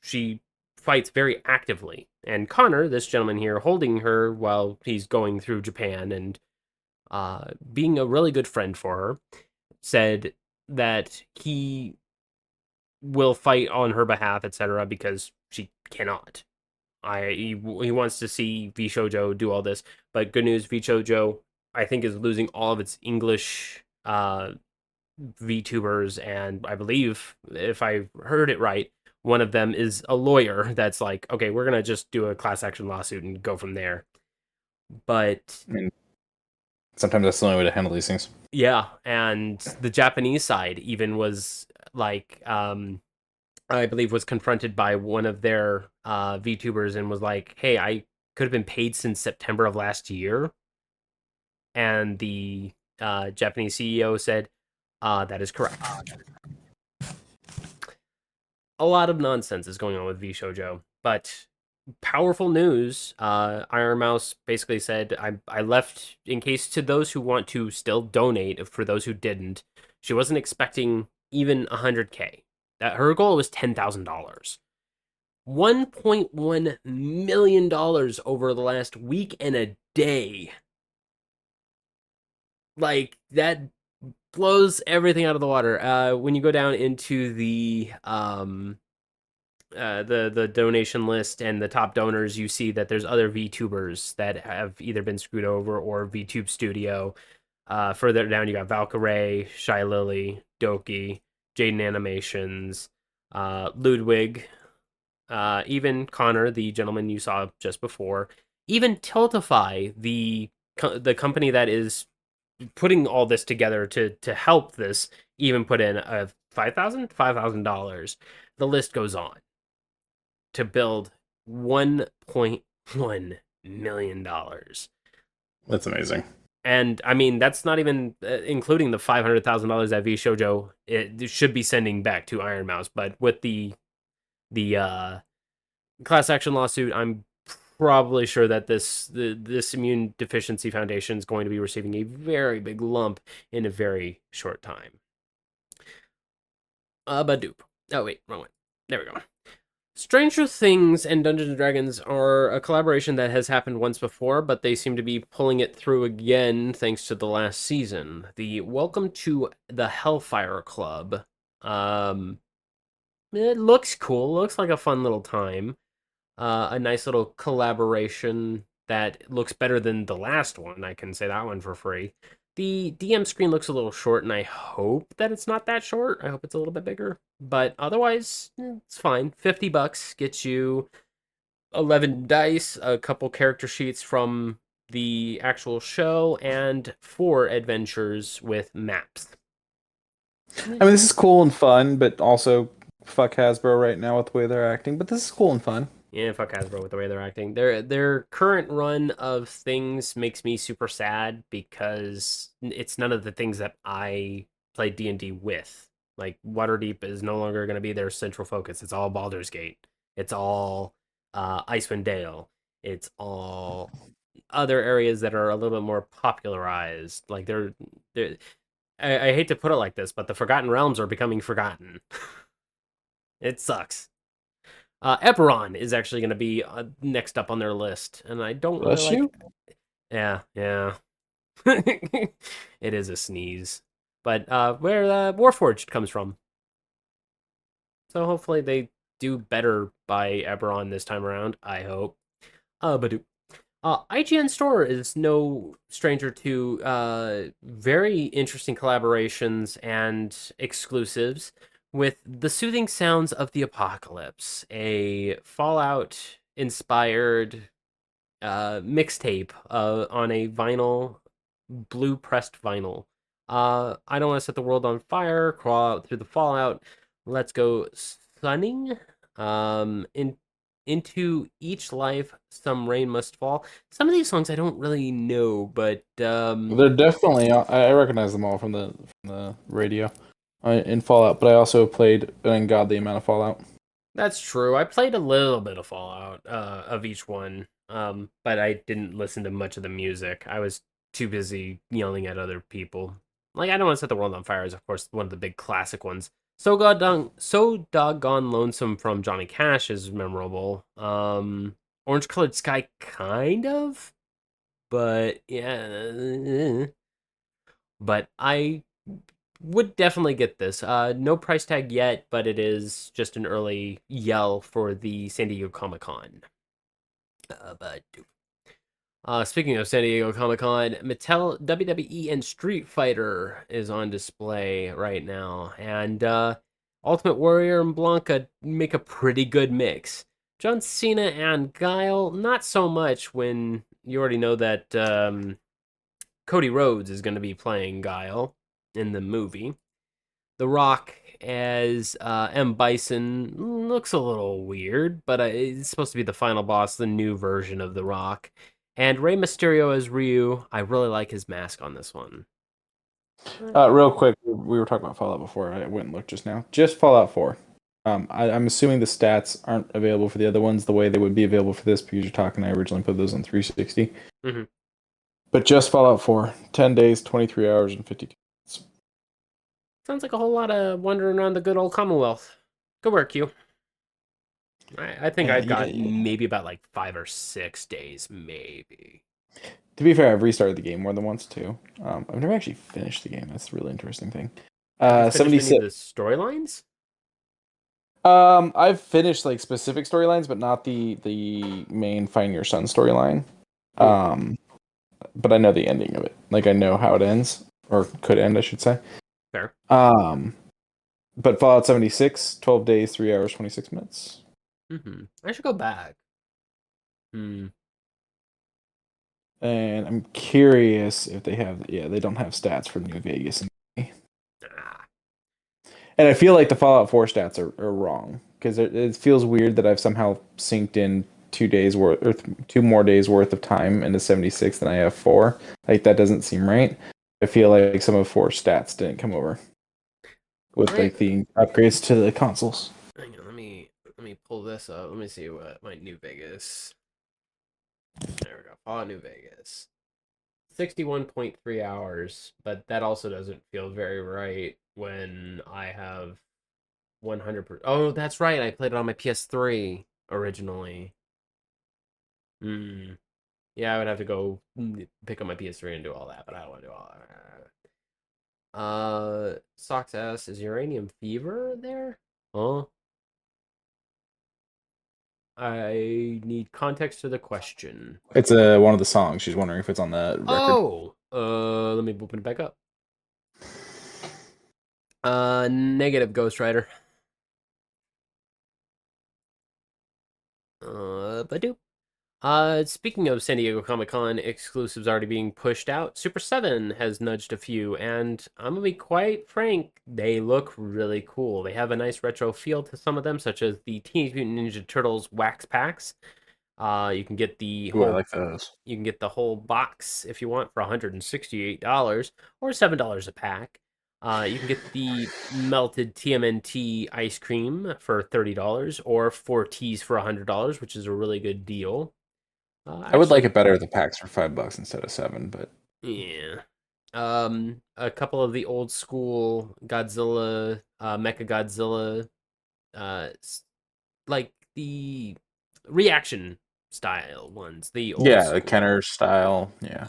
she fights very actively. And Connor, this gentleman here, holding her while he's going through Japan and being a really good friend for her, said that he will fight on her behalf, etc., because she cannot. He wants to see VShojo do all this, but good news, VShojo I think is losing all of its English VTubers, and I believe if I heard it right, one of them is a lawyer that's like, okay, we're gonna just do a class action lawsuit and go from there. But I mean, sometimes that's the only way to handle these things. yeah, and the Japanese side even was like, I believe was confronted by one of their VTubers and was like, hey, I could have been paid since September of last year. And the Japanese CEO said, that is correct. A lot of nonsense is going on with VShojo, but powerful news. Iron Mouse basically said, I left in case to those who want to still donate, for those who didn't. She wasn't expecting even 100K. That her goal was $10,000. $1.1 million over the last week and a day. Like, that blows everything out of the water. When you go down into the donation list and the top donors, you see that there's other VTubers that have either been screwed over or VTube Studio. Further down, you got Valkyrae, Shy Lily, Doki, Jaden Animations, Ludwig, even Connor, the gentleman you saw just before, even Tiltify, the company that is putting all this together to help this, even put in a $5,000. The list goes on to build $1.1 million. That's amazing. And I mean, that's not even including the $500,000 that VShojo it should be sending back to Iron Mouse. But with the class action lawsuit, I'm probably sure that this Immune Deficiency Foundation is going to be receiving a very big lump in a very short time. Badoop. Oh wait, wrong one. There we go. Stranger Things and Dungeons and Dragons are a collaboration that has happened once before, but they seem to be pulling it through again thanks to the last season. The Welcome to the Hellfire Club. It looks cool. Looks like a fun little time. A nice little collaboration that looks better than the last one. I can say that one for free. The DM screen looks a little short, and I hope that it's not that short. I hope it's a little bit bigger. But otherwise, it's fine. $50 gets you 11 dice, a couple character sheets from the actual show, and 4 adventures with maps. I mean, this is cool and fun, but also fuck Hasbro right now with the way they're acting. But this is cool and fun. Yeah, fuck Hasbro with the way they're acting. Their current run of things makes me super sad because it's none of the things that I play D&D with. Like, Waterdeep is no longer going to be their central focus. It's all Baldur's Gate. It's all Icewind Dale. It's all other areas that are a little bit more popularized. Like, they're I hate to put it like this, but the Forgotten Realms are becoming forgotten. It sucks. Eberron is actually going to be next up on their list, and I don't really Bless like. you. Yeah. It is a sneeze, but where Warforged comes from. So hopefully they do better by Eberron this time around. I hope. But IGN Store is no stranger to very interesting collaborations and exclusives with The Soothing Sounds of the Apocalypse, a Fallout inspired mixtape on a vinyl, blue pressed vinyl. I don't want to set the world on fire, crawl out through the fallout. Let's go sunning. Into each life, some rain must fall. Some of these songs I don't really know, but They're definitely. I recognize them all from the radio in Fallout, but I also played an ungodly amount of Fallout. that's true. I played a little bit of Fallout of each one, but I didn't listen to much of the music. I was too busy yelling at other people. Like, I don't want to set the world on fire is, of course, one of the big classic ones. So doggone lonesome from Johnny Cash is memorable. Orange Colored Sky, kind of, but yeah. But I would definitely get this. No price tag yet, but it is just an early yell for the San Diego Comic Con. But speaking of San Diego Comic Con, Mattel, WWE, and Street Fighter is on display right now, and Ultimate Warrior and Blanca make a pretty good mix. John Cena and Guile, not so much when you already know that Cody Rhodes is going to be playing Guile in the movie. The Rock as M. Bison looks a little weird, but it's supposed to be the final boss, the new version of The Rock. And Rey Mysterio as Ryu. I really like his mask on this one. Real quick, we were talking about Fallout before. I went and looked just now. Just Fallout 4. I'm assuming the stats aren't available for the other ones the way they would be available for this because you're talking. I originally put those on 360. Mm-hmm. But just Fallout 4, 10 days, 23 hours, and 52 minutes. Sounds like a whole lot of wandering around the good old Commonwealth. Good work, you. I think I've got maybe about like 5 or 6 days, maybe. To be fair, I've restarted the game more than once too. I've never actually finished the game. That's a really interesting thing. 76. The storylines. I've finished like specific storylines, but not the main Find Your Son storyline. But I know the ending of it. Like I know how it ends, or could end, I should say. Fair. But Fallout 76, 12 days, 3 hours, 26 minutes. I should go back. And I'm curious if they have. Yeah, they don't have stats for New Vegas. And I feel like the Fallout 4 stats are wrong because it feels weird that I've somehow synced in 2 days worth or 2 more days worth of time into 76 than I have 4. Like that doesn't seem right. I feel like some of 4 stats didn't come over with like the upgrades to the consoles. Hang on, let me pull this up. Let me see what my New Vegas. There we go. Fallout New Vegas. 61.3 hours, but that also doesn't feel very right when I have 100%. Oh, that's right. I played it on my PS3 originally. Yeah, I would have to go pick up my PS3 and do all that, but I don't want to do all that. Socks ass, is Uranium Fever there? Huh? I need context to the question. It's one of the songs. She's wondering if it's on the record. Oh, let me open it back up. Negative, Ghost Rider. Badoop. Speaking of San Diego Comic-Con exclusives already being pushed out, Super 7 has nudged a few, and I'm gonna be quite frank, they look really cool. They have a nice retro feel to some of them, such as the Teenage Mutant Ninja Turtles wax packs. You can get the whole, I like those. You can get the whole box if you want for $168 or $7 a pack. You can get the melted TMNT ice cream for $30 or 4 teas for $100, which is a really good deal. I would like it better if the packs for $5 instead of 7, but yeah. A couple of the old school Godzilla, Mecha Godzilla, like the reaction style ones, the old Yeah, school. the Kenner style. Yeah.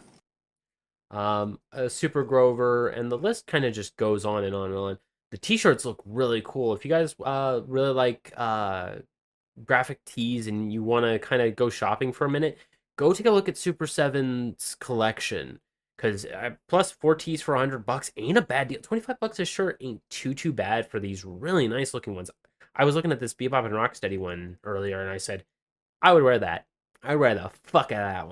Super Grover, and the list kind of just goes on and on and on. The t-shirts look really cool. If you guys really like graphic tees and you want to kind of go shopping for a minute, go take a look at Super 7's collection. Because plus 4 tees for $100 ain't a bad deal. $25 a shirt ain't too bad for these really nice looking ones. I was looking at this Bebop and Rocksteady one earlier, and I said, I would wear that. I'd wear the fuck out of that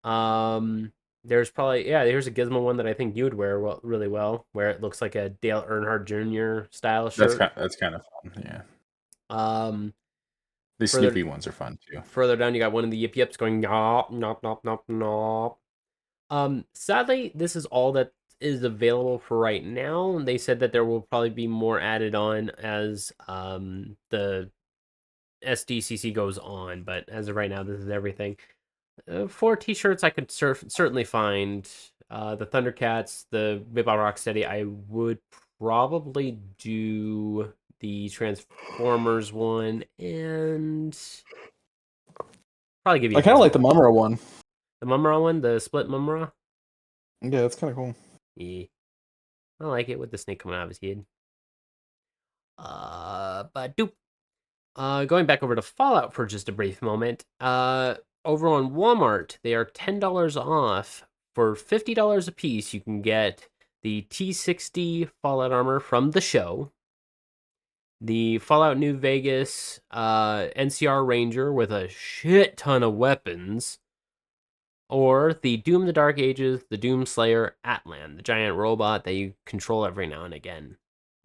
one. There's probably here's a Gizmo one that I think you would wear really well, where it looks like a Dale Earnhardt Jr. style shirt. That's kind of fun. Yeah. Um, The further Snoopy ones are fun too. further down, you got one of the Yip Yips going nop nop nop nop nop. Sadly, this is all that is available for right now. They said that there will probably be more added on as the SDCC goes on, but as of right now, this is everything. 4 t-shirts I could certainly find. The Thundercats, the Bebop Rocksteady. I would probably do the Transformers one, and probably give you. I kind of like the Mumra one. The Mumra one, the split Mumra. Yeah, that's kind of cool. Yeah, I like it with the snake coming out of his head. But doop. Going back over to Fallout for just a brief moment. Over on Walmart, they are $10 off. For $50 a piece, you can get the T60 Fallout armor from the show, the Fallout New Vegas NCR Ranger with a shit ton of weapons, or the Doom the Dark Ages, the Doom Slayer Atlan, the giant robot that you control every now and again,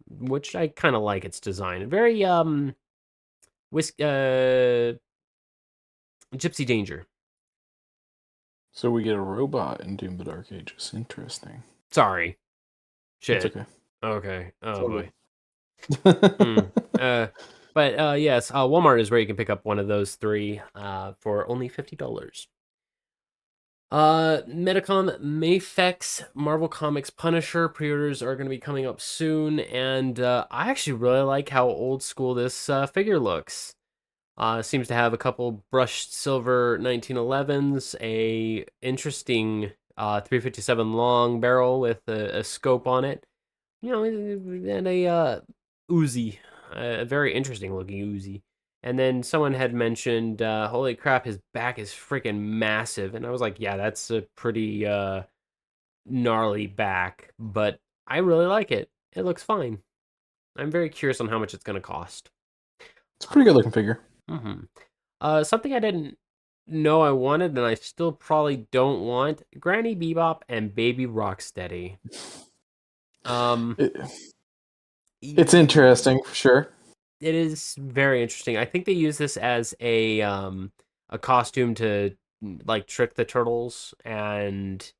which I kind of like its design. Very Gypsy Danger. So we get a robot in Doom the Dark Ages. Interesting. Sorry. Shit. It's okay. Okay. Oh It's all boy. good. But yes, Walmart is where you can pick up one of those 3 for only $50. Metacom Mafex Marvel Comics Punisher pre-orders are going to be coming up soon, and I actually really like how old school this figure looks. Seems to have a couple brushed silver 1911s, a interesting 357 long barrel with a scope on it, and a Uzi, a very interesting looking Uzi. And then someone had mentioned, holy crap, his back is freaking massive, and I was like, yeah, that's a pretty gnarly back, but I really like it. It looks fine. I'm very curious on how much it's going to cost. It's a pretty good looking figure. Something I didn't know I wanted, and I still probably don't want: Granny Bebop and Baby Rocksteady. It's interesting for sure. It is very interesting. I think they use this as a costume to like trick the turtles and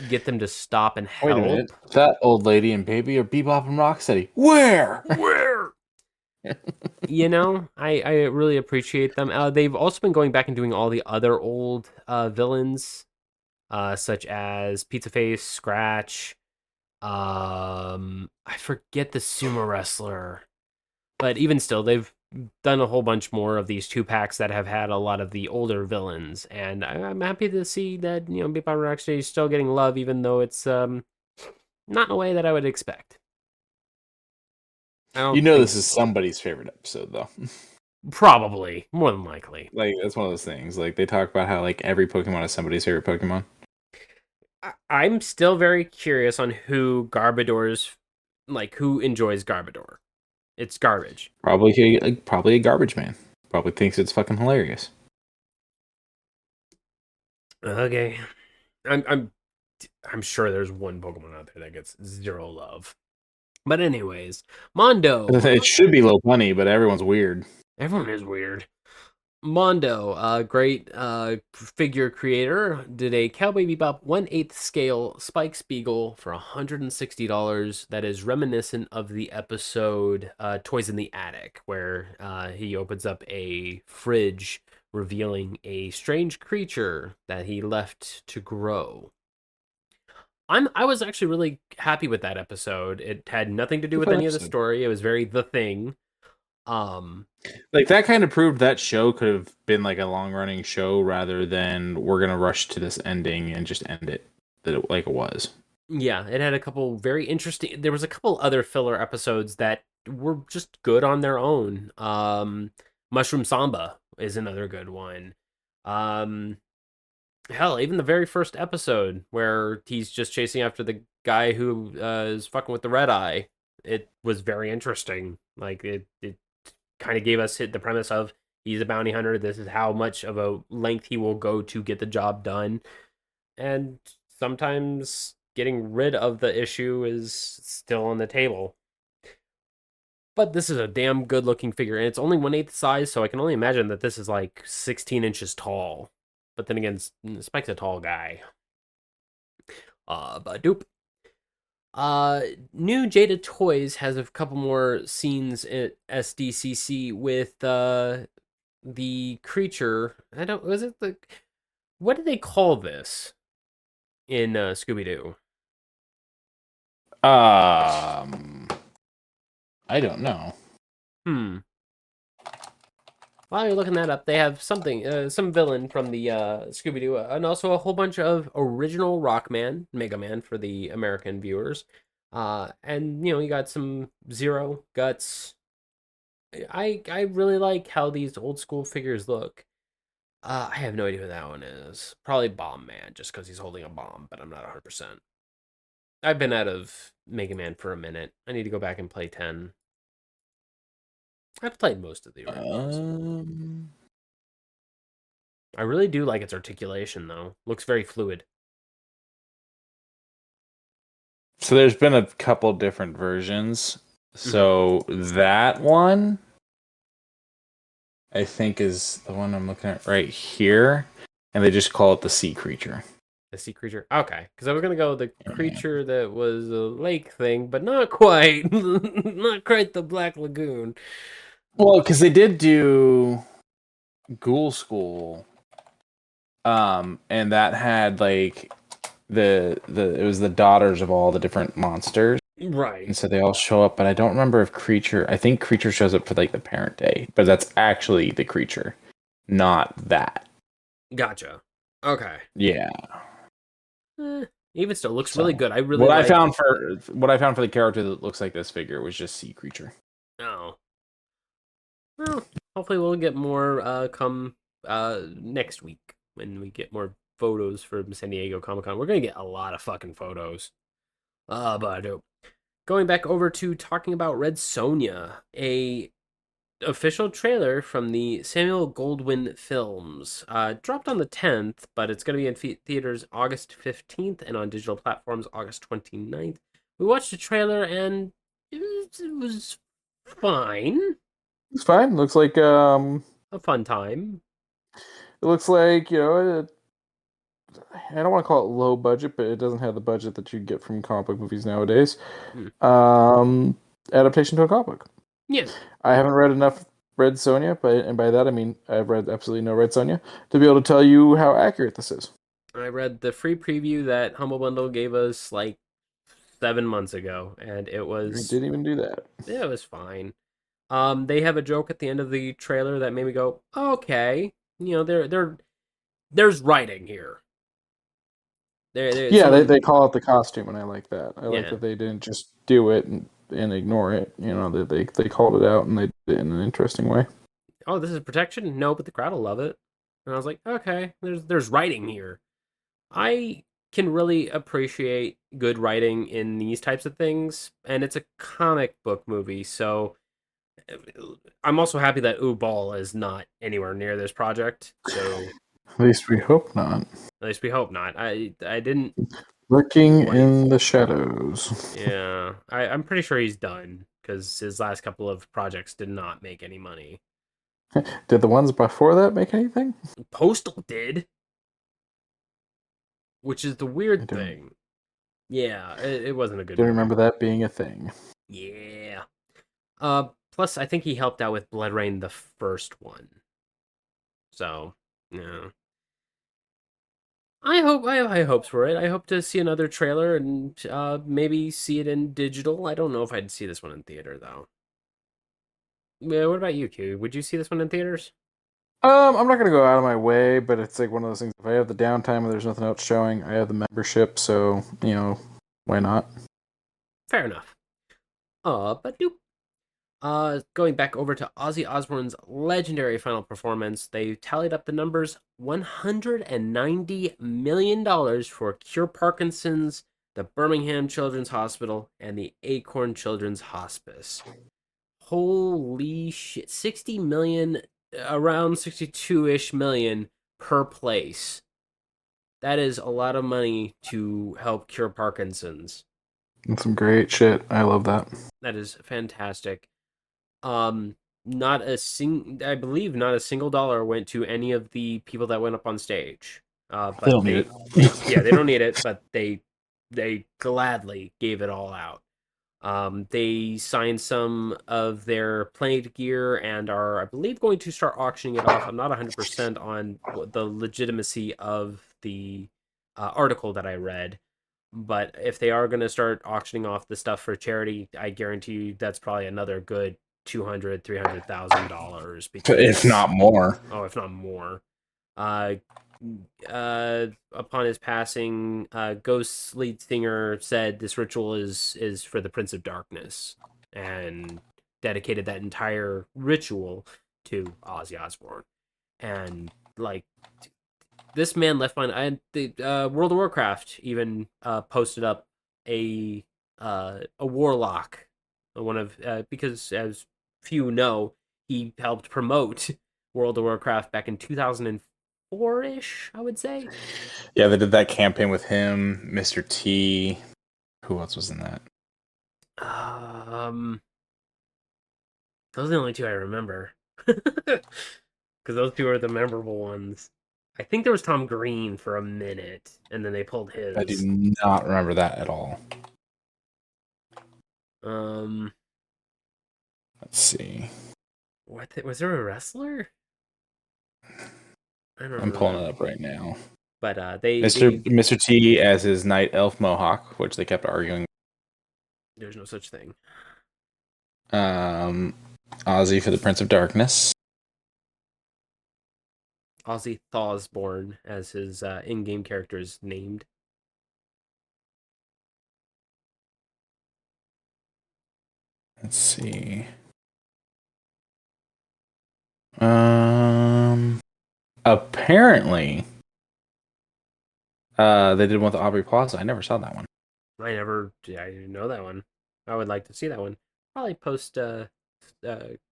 get them to stop and help. Wait a minute. That old lady and baby are Bebop and Rocksteady. Where? I really appreciate them. They've also been going back and doing all the other old villains, such as Pizza Face, Scratch. I forget the sumo wrestler, but even still, they've done a whole bunch more of these 2-packs that have had a lot of the older villains, and I'm happy to see that Bebop and Rocksteady is still getting love, even though it's not in a way that I would expect. This is somebody's favorite episode, though. Probably, more than likely. Like, that's one of those things. Like, they talk about how, like, every Pokemon is somebody's favorite Pokemon. I'm still very curious on who enjoys Garbodor. It's garbage. Probably a garbage man. Probably thinks it's fucking hilarious. Okay. I'm sure there's one Pokemon out there that gets 0 love. But anyways, Mondo. It should be Lopunny, but everyone's weird. Everyone is weird. Mondo, a great figure creator, did a Cowboy Bebop 1/8 scale Spike Spiegel for $160 that is reminiscent of the episode Toys in the Attic, where he opens up a fridge revealing a strange creature that he left to grow. I was actually really happy with that episode. It had nothing to do with any of the story. It was very The Thing. Like that kind of proved that show could have been like a long running show rather than we're gonna rush to this ending and just end it like it was. Yeah, it had a couple very interesting. There was a couple other filler episodes that were just good on their own. Mushroom Samba is another good one. Um, Hell, even the very first episode where he's just chasing after the guy who is fucking with the red eye. It was very interesting. Like it kind of gave us the premise of he's a bounty hunter. This is how much of a length he will go to get the job done. And sometimes getting rid of the issue is still on the table. But this is a damn good looking figure, and it's only 1/8 size, so I can only imagine that this is like 16 inches tall. But then again, Spike's a tall guy. But doop. New Jada Toys has a couple more scenes at SDCC with the creature. I don't. Was it the? What do they call this in Scooby Doo? I don't know. While you're looking that up, they have something, some villain from the Scooby Doo, and also a whole bunch of original Rockman, Mega Man for the American viewers, and you got some Zero, Guts. I really like how these old school figures look. I have no idea who that one is. Probably Bomb Man, just because he's holding a bomb, but I'm not 100%. I've been out of Mega Man for a minute. I need to go back and play 10. I've played most of the originals. I really do like its articulation, though. Looks very fluid. So there's been a couple different versions. So that one, I think, is the one I'm looking at right here, and they just call it the sea creature. The sea creature? Okay. Because I was going to go the creature that was a lake thing, but not quite. Not quite the Black Lagoon. Well, because they did do Ghoul School, and that had like it was the daughters of all the different monsters, right? And so they all show up, but I don't remember if Creature. I think Creature shows up for like the parent day, but that's actually the Creature, not that. Gotcha. Okay. Yeah. Even still, looks really good. I really what I found for the character that looks like this figure was just Sea Creature. Oh. Well, hopefully we'll get more come next week when we get more photos for San Diego Comic-Con. We're gonna get a lot of fucking photos. But going back over to talking about Red Sonja, a official trailer from the Samuel Goldwyn films dropped on the 10th, but it's going to be in theaters August 15th and on digital platforms August 29th. We watched the trailer and it was fine. It's fine. Looks like a fun time. It looks like, I don't want to call it low budget, but it doesn't have the budget that you get from comic book movies nowadays. Adaptation to a comic book. Yeah. I haven't read enough Red Sonja, and by that I mean I've read absolutely no Red Sonja, to be able to tell you how accurate this is. I read the free preview that Humble Bundle gave us like 7 months ago, and it was... I didn't even do that. Yeah, it was fine. They have a joke at the end of the trailer that made me go, okay, there's writing here. They call it the costume, and I like that. I like that they didn't just do it and ignore it. That they called it out and they did it in an interesting way. Oh, this is protection? No, but the crowd will love it. And I was like, okay, there's writing here. I can really appreciate good writing in these types of things, and it's a comic book movie, so I'm also happy that Ball is not anywhere near this project. So at least we hope not. At least we hope not. I didn't... Lurking in the shadows. Yeah. I'm pretty sure he's done, because his last couple of projects did not make any money. Did the ones before that make anything? Postal did. Which is the weird thing. Yeah, it wasn't a good I don't remember that being a thing. Yeah. Plus, I think he helped out with Blood Rain, the first one. So, yeah. I have hopes for it. I hope to see another trailer and maybe see it in digital. I don't know if I'd see this one in theater, though. Yeah, what about you, Q? Would you see this one in theaters? I'm not gonna go out of my way, but it's like one of those things. If I have the downtime and there's nothing else showing, I have the membership, so why not? Fair enough. But nope. Going back over to Ozzy Osbourne's legendary final performance, they tallied up the numbers: $190 million for Cure Parkinson's, the Birmingham Children's Hospital, and the Acorn Children's Hospice. Holy shit. 60 million, around 62-ish million per place. That is a lot of money to help cure Parkinson's. That's some great shit. I love that. That is fantastic. Not a I believe not a single dollar went to any of the people that went up on stage. They But don't need yeah, it. they don't need it, but they gladly gave it all out. They signed some of their played gear and are, I believe, going to start auctioning it off. I'm not 100% on the legitimacy of the article that I read, but if they are going to start auctioning off the stuff for charity, I guarantee you that's probably another good $200,000-$300,000 If because, not more. oh, if not more. Uh, Upon his passing, Ghost's lead singer said this ritual is for the Prince of Darkness, and dedicated that entire ritual to Ozzy Osbourne. And like this man left behind, the World of Warcraft even posted up a warlock, one of because as few know, he helped promote World of Warcraft back in 2004 ish, I would say. Yeah, they did that campaign with him, Mr. T. Who else was in that? Um, those are the only two I remember, because those two are the memorable ones. I think there was Tom Green for a minute, and then they pulled I do his. not remember that at all. Um, Let's see. was there a wrestler? I don't I'm pulling remember. it up right now. But Mr. T as his night elf mohawk, which they kept arguing. there's no such thing. Um, Ozzy for the Prince of Darkness. Ozzy Thawsborn, as his in-game character is named. Let's see. Um, Apparently, they did one with Aubrey Plaza. I never saw that one. I didn't know that one. I would like to see that one. Probably post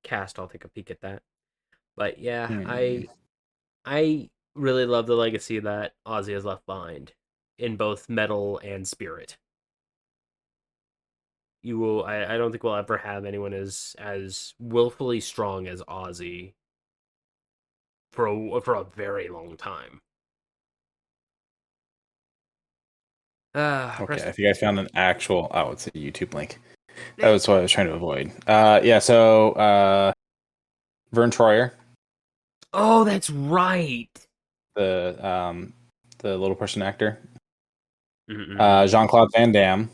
cast. I'll take a peek at that. But yeah, Hmm. I really love the legacy that Ozzy has left behind in both metal and spirit. I don't think we'll ever have anyone as willfully strong as Ozzy for a very long time. Okay, Rest. if you guys found an actual, oh, it's a YouTube link. That Eh. was what I was trying to avoid. Yeah. So, Vern Troyer, Oh, that's right. the the little person actor, Mm-mm. Jean Claude Van Damme,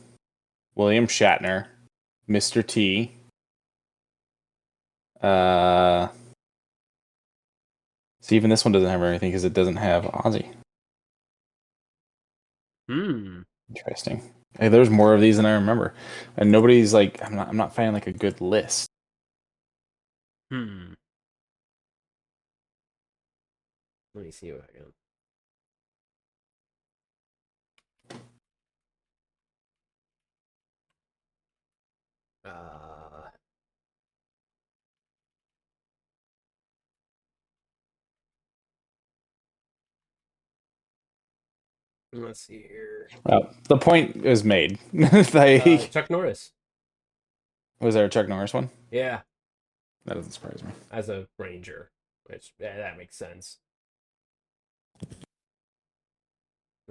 William Shatner, Mr. T. Uh, See, even this one doesn't have anything because it doesn't have Ozzy. Hmm. Interesting. Hey, there's more of these than I remember, and nobody's like, I'm not finding like a good list. Hmm. Let me see what I got. Uh, let's see here. Well, the point is made. Like, Chuck Norris. was there a Chuck Norris one? Yeah, That doesn't surprise me. as a ranger, which that makes sense.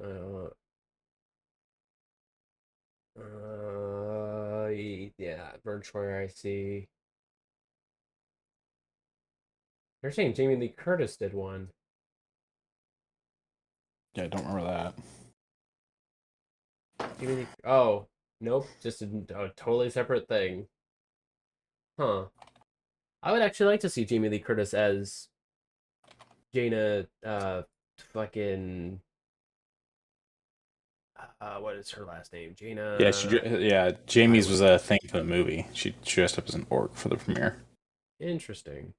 Uh, yeah, Vern Troyer. I see. They're saying Jamie Lee Curtis did one. Yeah, I don't remember that. Jamie Lee. Oh, nope, just a totally separate thing. Huh. I would actually like to see Jamie Lee Curtis as Jaina, fucking, what is her last name? Yeah, Jaina. Jamie's was a thing for the movie. She dressed up as an orc for the premiere. Interesting.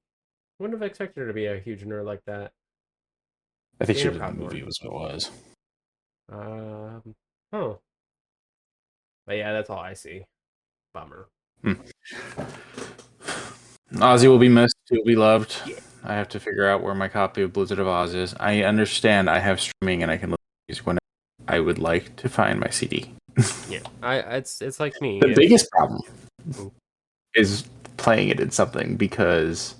Wouldn't have expected her to be a huge nerd like that. I think she Jaina was in the Proudmoore. movie, was what it was. Oh. But yeah, that's all I see. Bummer. Ozzy will be missed. He'll be loved. Yeah. I have to figure out where my copy of Blizzard of Oz is. I understand I have streaming and I can listen to music when I would like to find my CD. Yeah. It's like me. The biggest problem Ooh. is playing it in something because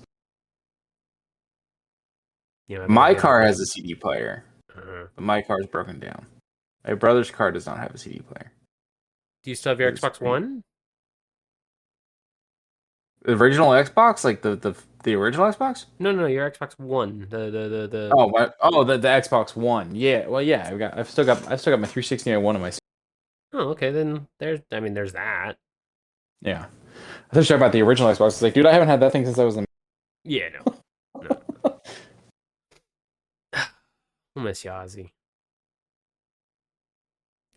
my car has a CD player, but my car is broken down. My brother's car does not have a CD player. Do you still have your Xbox One? The original Xbox, like the original Xbox? No, your Xbox One. The the Xbox One. Yeah, well, yeah, I've still got my 360 and one of my. Oh, okay. Then there's that. Yeah, I thought you were about the original Xbox. It's like, dude, I haven't had that thing since I was in. Yeah, no. I miss you, Ozzy.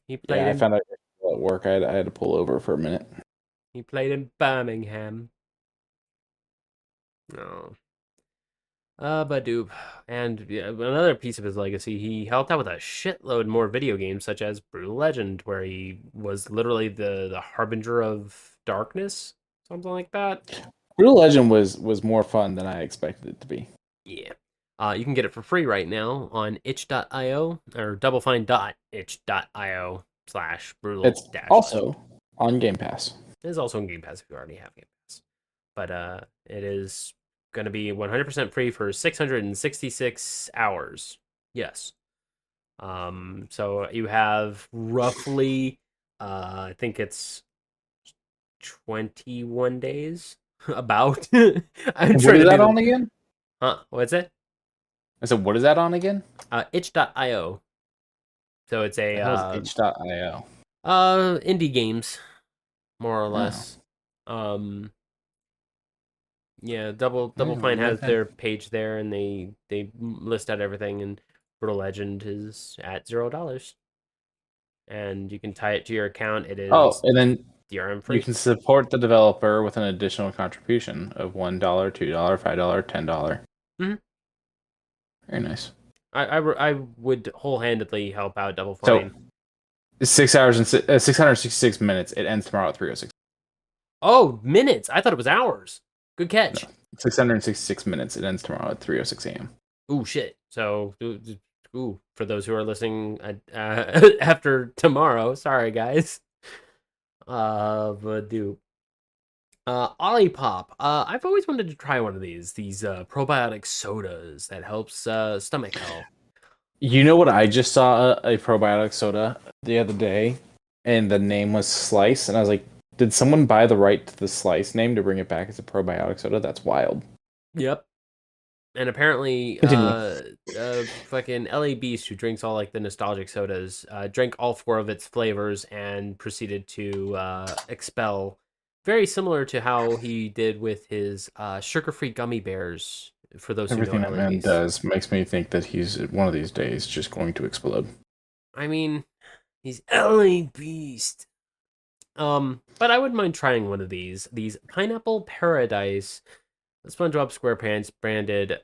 He played. I found out at work. I had to pull over for a minute. He played in Birmingham. No. Badoop. And another piece of his legacy, he helped out with a shitload more video games, such as Brutal Legend, where he was literally the harbinger of darkness, something like that. Brutal Legend was more fun than I expected it to be. Yeah. You can get it for free right now on itch.io or doubleFine.itch.io/brutal. It's also on Game Pass. It is also on Game Pass if you already have Game Pass. But it is going to be 100% free for 666 hours. Yes. So you have roughly, I think it's 21 days. About. What is that on again? Huh? What's it? I said, what is that on again? Itch.io. So it's a itch.io. Indie games, more or less. Yeah, Double Fine has their page there, and they list out everything. And Brutal Legend is at $0, and you can tie it to your account. It is and then DRM free. You can support the developer with an additional contribution of $1, $2, $5, $10. Mm-hmm. Very nice. I would wholehandedly help out Double Fine. So 6 hours and 666 minutes. It ends tomorrow at 3:06. Oh, minutes! I thought it was hours. Good catch. No, 666 minutes. It ends tomorrow at 3:06 a.m. Ooh, shit. So, for those who are listening after tomorrow, sorry guys. Olipop. I've always wanted to try one of these probiotic sodas that helps stomach health. You know what? I just saw a probiotic soda the other day, and the name was Slice, and I was like, did someone buy the right to the Slice name to bring it back as a probiotic soda? That's wild. Yep. And apparently, fucking LA Beast, who drinks all like the nostalgic sodas, drank all 4 of its flavors and proceeded to expel, very similar to how he did with his sugar-free gummy bears. For those Everything who know, that man does makes me think that he's one of these days just going to explode. I mean, he's LA Beast. But I wouldn't mind trying one of these Pineapple Paradise SpongeBob SquarePants branded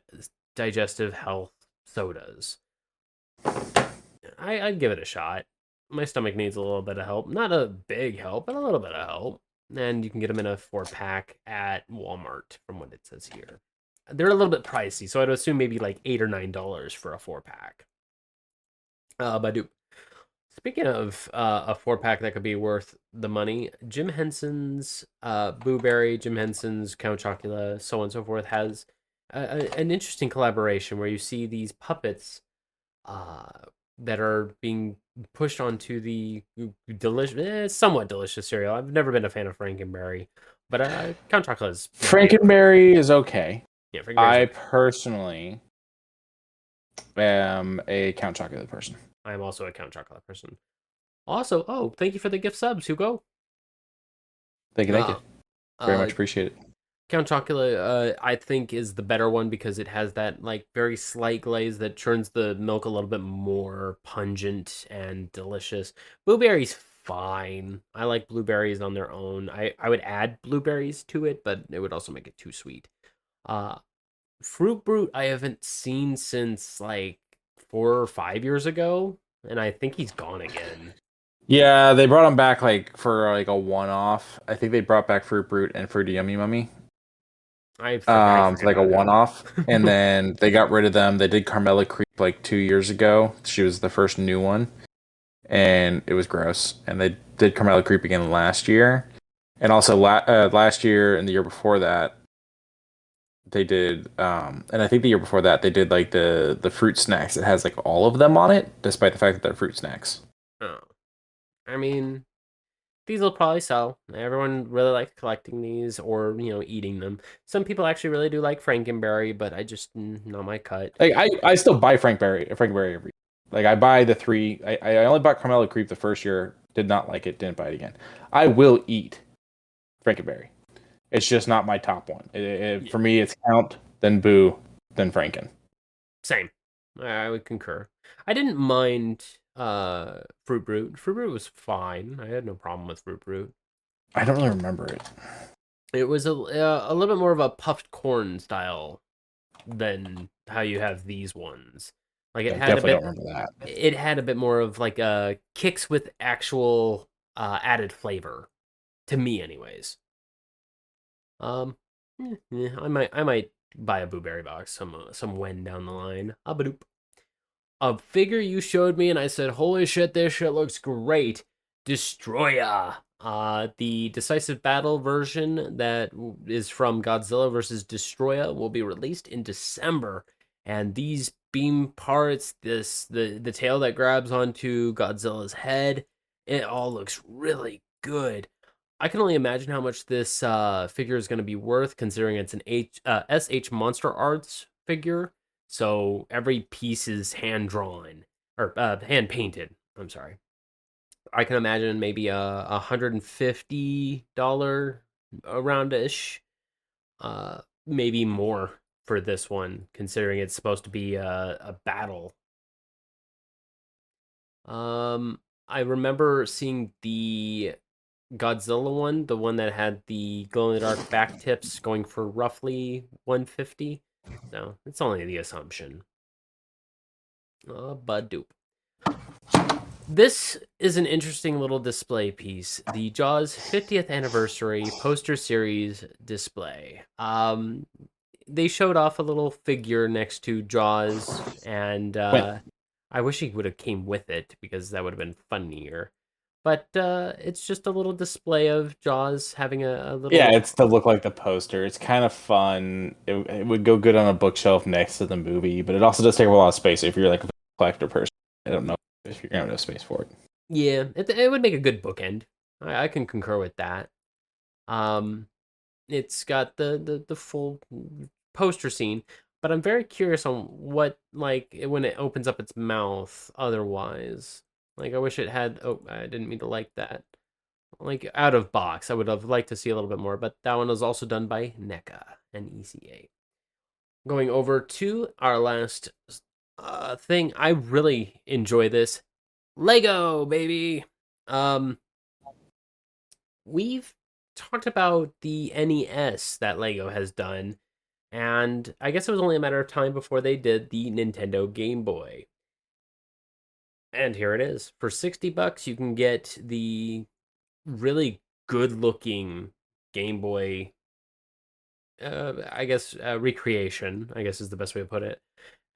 digestive health sodas. I'd give it a shot. My stomach needs a little bit of help. Not a big help, but a little bit of help. And you can get them in a 4-pack at Walmart, from what it says here. They're a little bit pricey, so I'd assume maybe like $8 or $9 for a 4-pack. But speaking of a 4-pack that could be worth the money, Jim Henson's Blueberry, Jim Henson's Count Chocula, so on and so forth, has an interesting collaboration where you see these puppets that are being pushed onto the somewhat delicious cereal. I've never been a fan of Frankenberry, but Count Chocula is... Frankenberry is okay. Yeah, I personally am a Count Chocula person. I am also a Count Chocula person. Also, thank you for the gift subs, Hugo. Thank you. Very much appreciate it. Count Chocula, I think, is the better one because it has that like very slight glaze that turns the milk a little bit more pungent and delicious. Blueberry's fine. I like blueberries on their own. I would add blueberries to it, but it would also make it too sweet. Uh, Fruit Brute I haven't seen since like 4 or 5 years ago, and I think he's gone again. Yeah, they brought him back like for like a one-off. I think they brought back Fruit Brute and Fruity Yummy Mummy. I forget Like a about one-off, and him. then they got rid of them. They did Carmela Creep like 2 years ago. She was the first new one, and it was gross. And they did Carmela Creep again last year, and also last year and the year before that they did. And I think the year before that they did like the fruit snacks. It has like all of them on it, despite the fact that they're fruit snacks. Oh, I mean, these will probably sell. Everyone really likes collecting these or, eating them. Some people actually really do like Frankenberry, but I just, not my cut. Like I still buy Frank Berry every. Like I buy the three. I only bought Carmela Creep the first year. Did not like it. Didn't buy it again. I will eat Frankenberry. It's just not my top one. Yeah, For me, it's Count, then Boo, then Franken. same. I would concur. I didn't mind Fruit Brute. Fruit Brute was fine. I had no problem with Fruit Brute. I don't really remember it. It was a little bit more of a puffed corn style than how you have these ones. Like I definitely don't remember that. it had a bit more of like kicks with actual added flavor to me, anyways. Um, I might buy a blueberry box some when down the line. Abadoop. A figure you showed me, and I said, "Holy shit, this shit looks great." Destroya. The decisive battle version that is from Godzilla versus Destroya will be released in December, and these beam parts, the tail that grabs onto Godzilla's head, it all looks really good. I can only imagine how much this figure is going to be worth, considering it's an SH Monster Arts figure. So every piece is hand drawn or hand painted. I'm sorry. I can imagine maybe a $150 around ish, maybe more for this one, considering it's supposed to be a battle. I remember seeing the Godzilla one, the one that had the glow in the dark back tips, going for roughly 150. So it's only the assumption. Bud dupe. This is an interesting little display piece. The Jaws 50th anniversary poster series display. They showed off a little figure next to Jaws, and I wish he would have came with it because that would have been funnier. But it's just a little display of Jaws having a little. Yeah, it's to look like the poster. It's kind of fun. It would go good on a bookshelf next to the movie, but it also does take up a lot of space. If you're like a collector person, I don't know if you're gonna have enough space for it. Yeah, it would make a good bookend. I can concur with that. Um, it's got the full poster scene, but I'm very curious on what like when it opens up its mouth. Otherwise, like I wish it had. Oh, I didn't mean to like that. Like out of box, I would have liked to see a little bit more, but that one was also done by NECA and ECA. Going over to our last thing, I really enjoy this. Lego, baby. Um, we've talked about the NES that Lego has done, and I guess it was only a matter of time before they did the Nintendo Game Boy. And here it is. For $60, you can get the really good looking Game Boy, I guess, recreation, I guess is the best way to put it.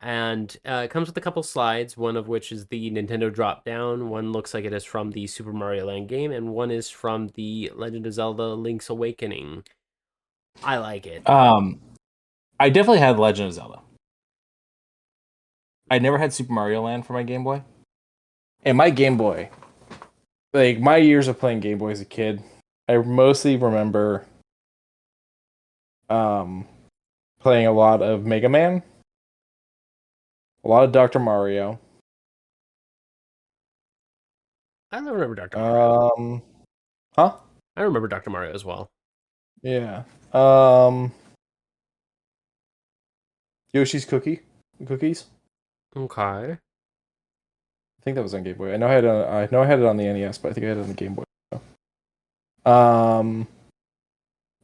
And it comes with a couple slides, one of which is the Nintendo drop down. One looks like it is from the Super Mario Land game, and one is from the Legend of Zelda Link's Awakening. I like it. I definitely had Legend of Zelda. I never had Super Mario Land for my Game Boy. And my Game Boy, like my years of playing Game Boy as a kid, I mostly remember um playing a lot of Mega Man, a lot of Dr. Mario. I remember Dr. Mario. Huh? I remember Dr. Mario as well. Yeah. Yoshi's Cookies. Okay. I think that was on Game Boy. I know I had it on the NES, but I think I had it on the Game Boy.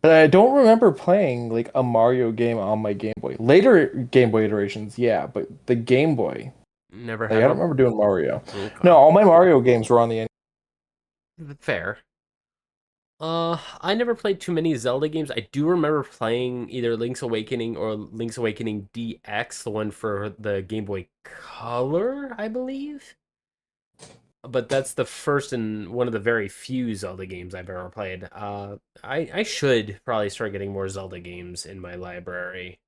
But I don't remember playing like a Mario game on my Game Boy. Later Game Boy iterations, yeah, but the Game Boy, Never like, had I don't one? remember doing Mario. Okay. No, all my Mario games were on the NES. Fair. I never played too many Zelda games. I do remember playing either Link's Awakening or Link's Awakening DX, the one for the Game Boy Color, I believe. But that's the first and one of the very few Zelda games I've ever played. I should probably start getting more Zelda games in my library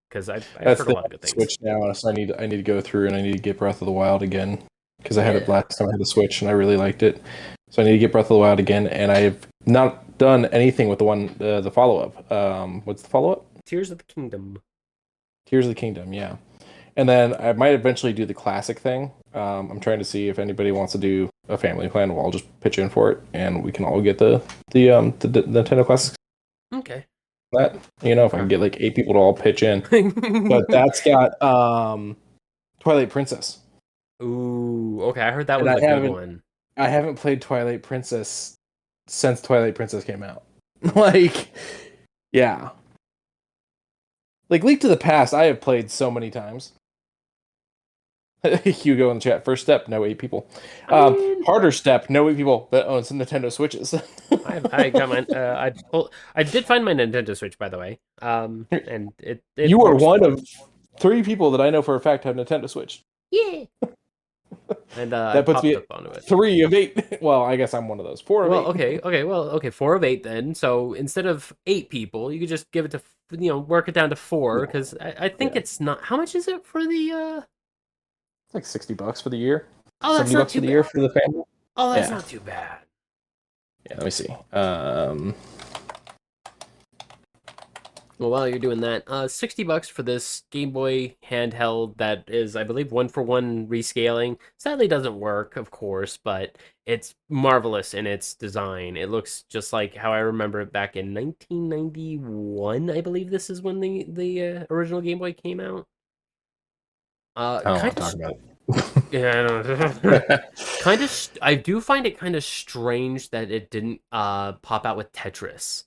because I've That's heard a the lot of good things. Switch now, so I need to go through and I need to get Breath of the Wild again because I had it Yeah. last time I had the Switch and I really liked it. So I need to get Breath of the Wild again, and I've not done anything with the follow up. What's the follow up? Tears of the Kingdom. Tears of the Kingdom, yeah. And then I might eventually do the classic thing. I'm trying to see if anybody wants to do a family plan. Well, I'll just pitch in for it, and we can all get the Nintendo Classics. Okay. That if I can get like 8 people to all pitch in, but that's got Twilight Princess. Ooh, okay. I heard that And was I a good haven't- one. I haven't played Twilight Princess since Twilight Princess came out. Like, yeah. Like Leap to the Past, I have played so many times. Hugo in the chat. First step, no 8 people. Harder step, no 8 people that owns some Nintendo Switches. I got mine. I did find my Nintendo Switch, by the way. And it You are works one well. of 3 people that I know for a fact have Nintendo Switch. Yeah. And That puts me up onto it. 3 of 8. Well, I guess I'm one of those. 4 of 8. Okay. 4 of 8 then. So instead of 8 people, you could just give it to work it down to 4 because I think it's not. How much is it for the? It's like $60 for the year. Oh, that's $70 not for too the bad. year for the family. Oh, that's Yeah. not too bad. Yeah, let me see. Well, while you're doing that, $60 for this Game Boy handheld that is, I believe, 1-for-1 rescaling. Sadly, doesn't work, of course, but it's marvelous in its design. It looks just like how I remember it back in 1991. I believe this is when the original Game Boy came out. I don't want to talk about it. Yeah, I know. I do find it kind of strange that it didn't pop out with Tetris.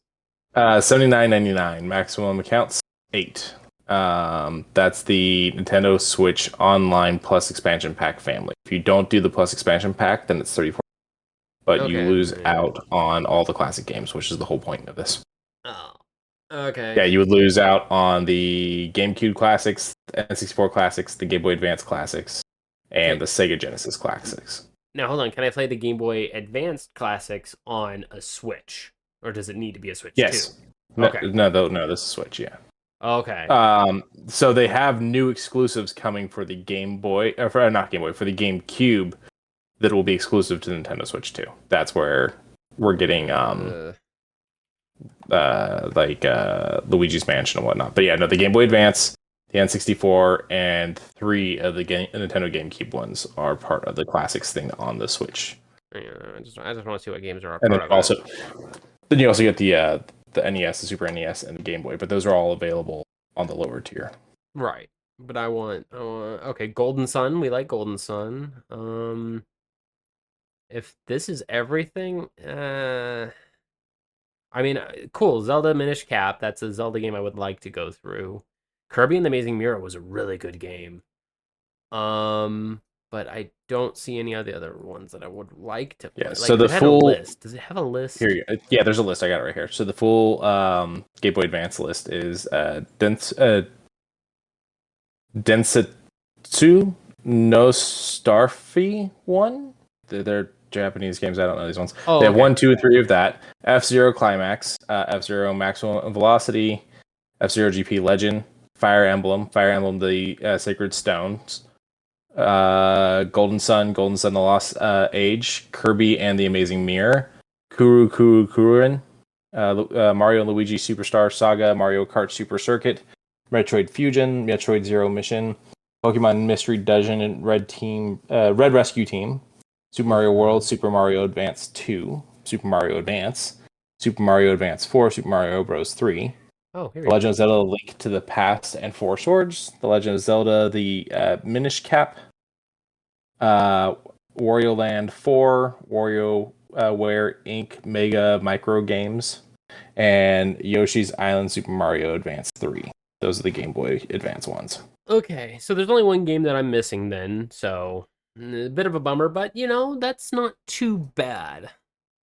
$79.99 maximum accounts 8. That's the Nintendo Switch Online Plus Expansion Pack family. If you don't do the Plus Expansion Pack, then it's $34. But you lose out on all the classic games, which is the whole point of this. Oh, okay. Yeah, you would lose out on the GameCube Classics, N64 Classics, the Game Boy Advance Classics, and the Sega Genesis Classics. Now, hold on. Can I play the Game Boy Advanced Classics on a Switch? Or does it need to be a Switch Yes. too? Okay. No, this is Switch, yeah. Okay. So they have new exclusives coming for the Game Boy, or for the GameCube, that will be exclusive to the Nintendo Switch too. That's where we're getting Luigi's Mansion and whatnot. But yeah, no, the Game Boy Advance, the N64, and 3 of the Nintendo GameCube ones are part of the classics thing on the Switch. I just want to see what games are And part then of it. then you also get the NES, the Super NES, and the Game Boy, but those are all available on the lower tier. Right. But I want okay, Golden Sun. We like Golden Sun. If this is everything, I mean, cool. Zelda Minish Cap. That's a Zelda game I would like to go through. Kirby and the Amazing Mirror was a really good game. But I don't see any of the other ones that I would like to play. Yeah, so the if it had full a list. Does it have a list? Here, yeah, there's a list. I got it right here. So the full Game Boy Advance list is Densetsu no Starfy 1. They're Japanese games. I don't know these ones. Oh, they have okay. 1, 2, and 3 of that. F-Zero Climax, F-Zero Maximum Velocity, F-Zero GP Legend, Fire Emblem the Sacred Stones, Golden Sun the Lost Age, Kirby and the Amazing Mirror, Kururin, Mario and Luigi Superstar Saga, Mario Kart Super Circuit, Metroid Fusion, Metroid Zero Mission, Pokemon Mystery Dungeon and Red Rescue Team, Super Mario World, Super Mario Advance 2, Super Mario Advance, Super Mario Advance 4, Super Mario Bros. 3, Oh, here The we go. Legend of Zelda: Link to the Past and Four Swords, The Legend of Zelda: The Minish Cap, Wario Land 4, WarioWare Inc. Mega Micro Games, and Yoshi's Island Super Mario Advance 3. Those are the Game Boy Advance ones. Okay, so there's only one game that I'm missing then, so a bit of a bummer, but that's not too bad.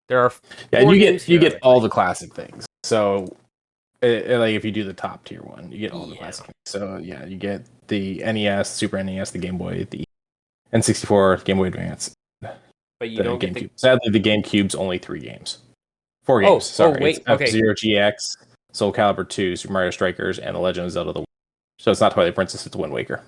There are Yeah, and four you games get here. all the classic things. So, like if you do the top tier one, you get all the Yeah. classic things. So yeah, you get the NES, Super NES, the Game Boy, the N64, Game Boy Advance, But you don't get GameCube. the. Sadly, the GameCube's only 3 games. 4 Oh, games. Sorry, wait, it's okay. F-Zero GX, Soul Calibur 2, Super Mario Strikers, and The Legend of Zelda: The Wind. So it's not Twilight Princess, it's Wind Waker.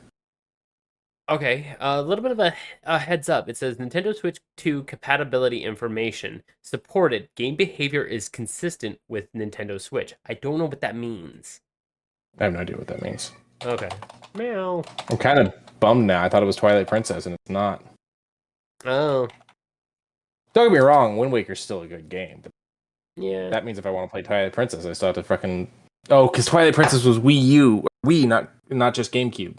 Okay, a little bit of a heads up. It says Nintendo Switch 2 compatibility information supported. Game behavior is consistent with Nintendo Switch. I don't know what that means. I have no idea what that means. Okay. Meow. I'm kind of bummed now. I thought it was Twilight Princess, and it's not. Oh, Don't get me wrong, Wind Waker's still a good game, but yeah. that means if I want to play Twilight Princess, I still have to fucking... Oh, because Twilight Princess was Wii U. Wii, not just GameCube.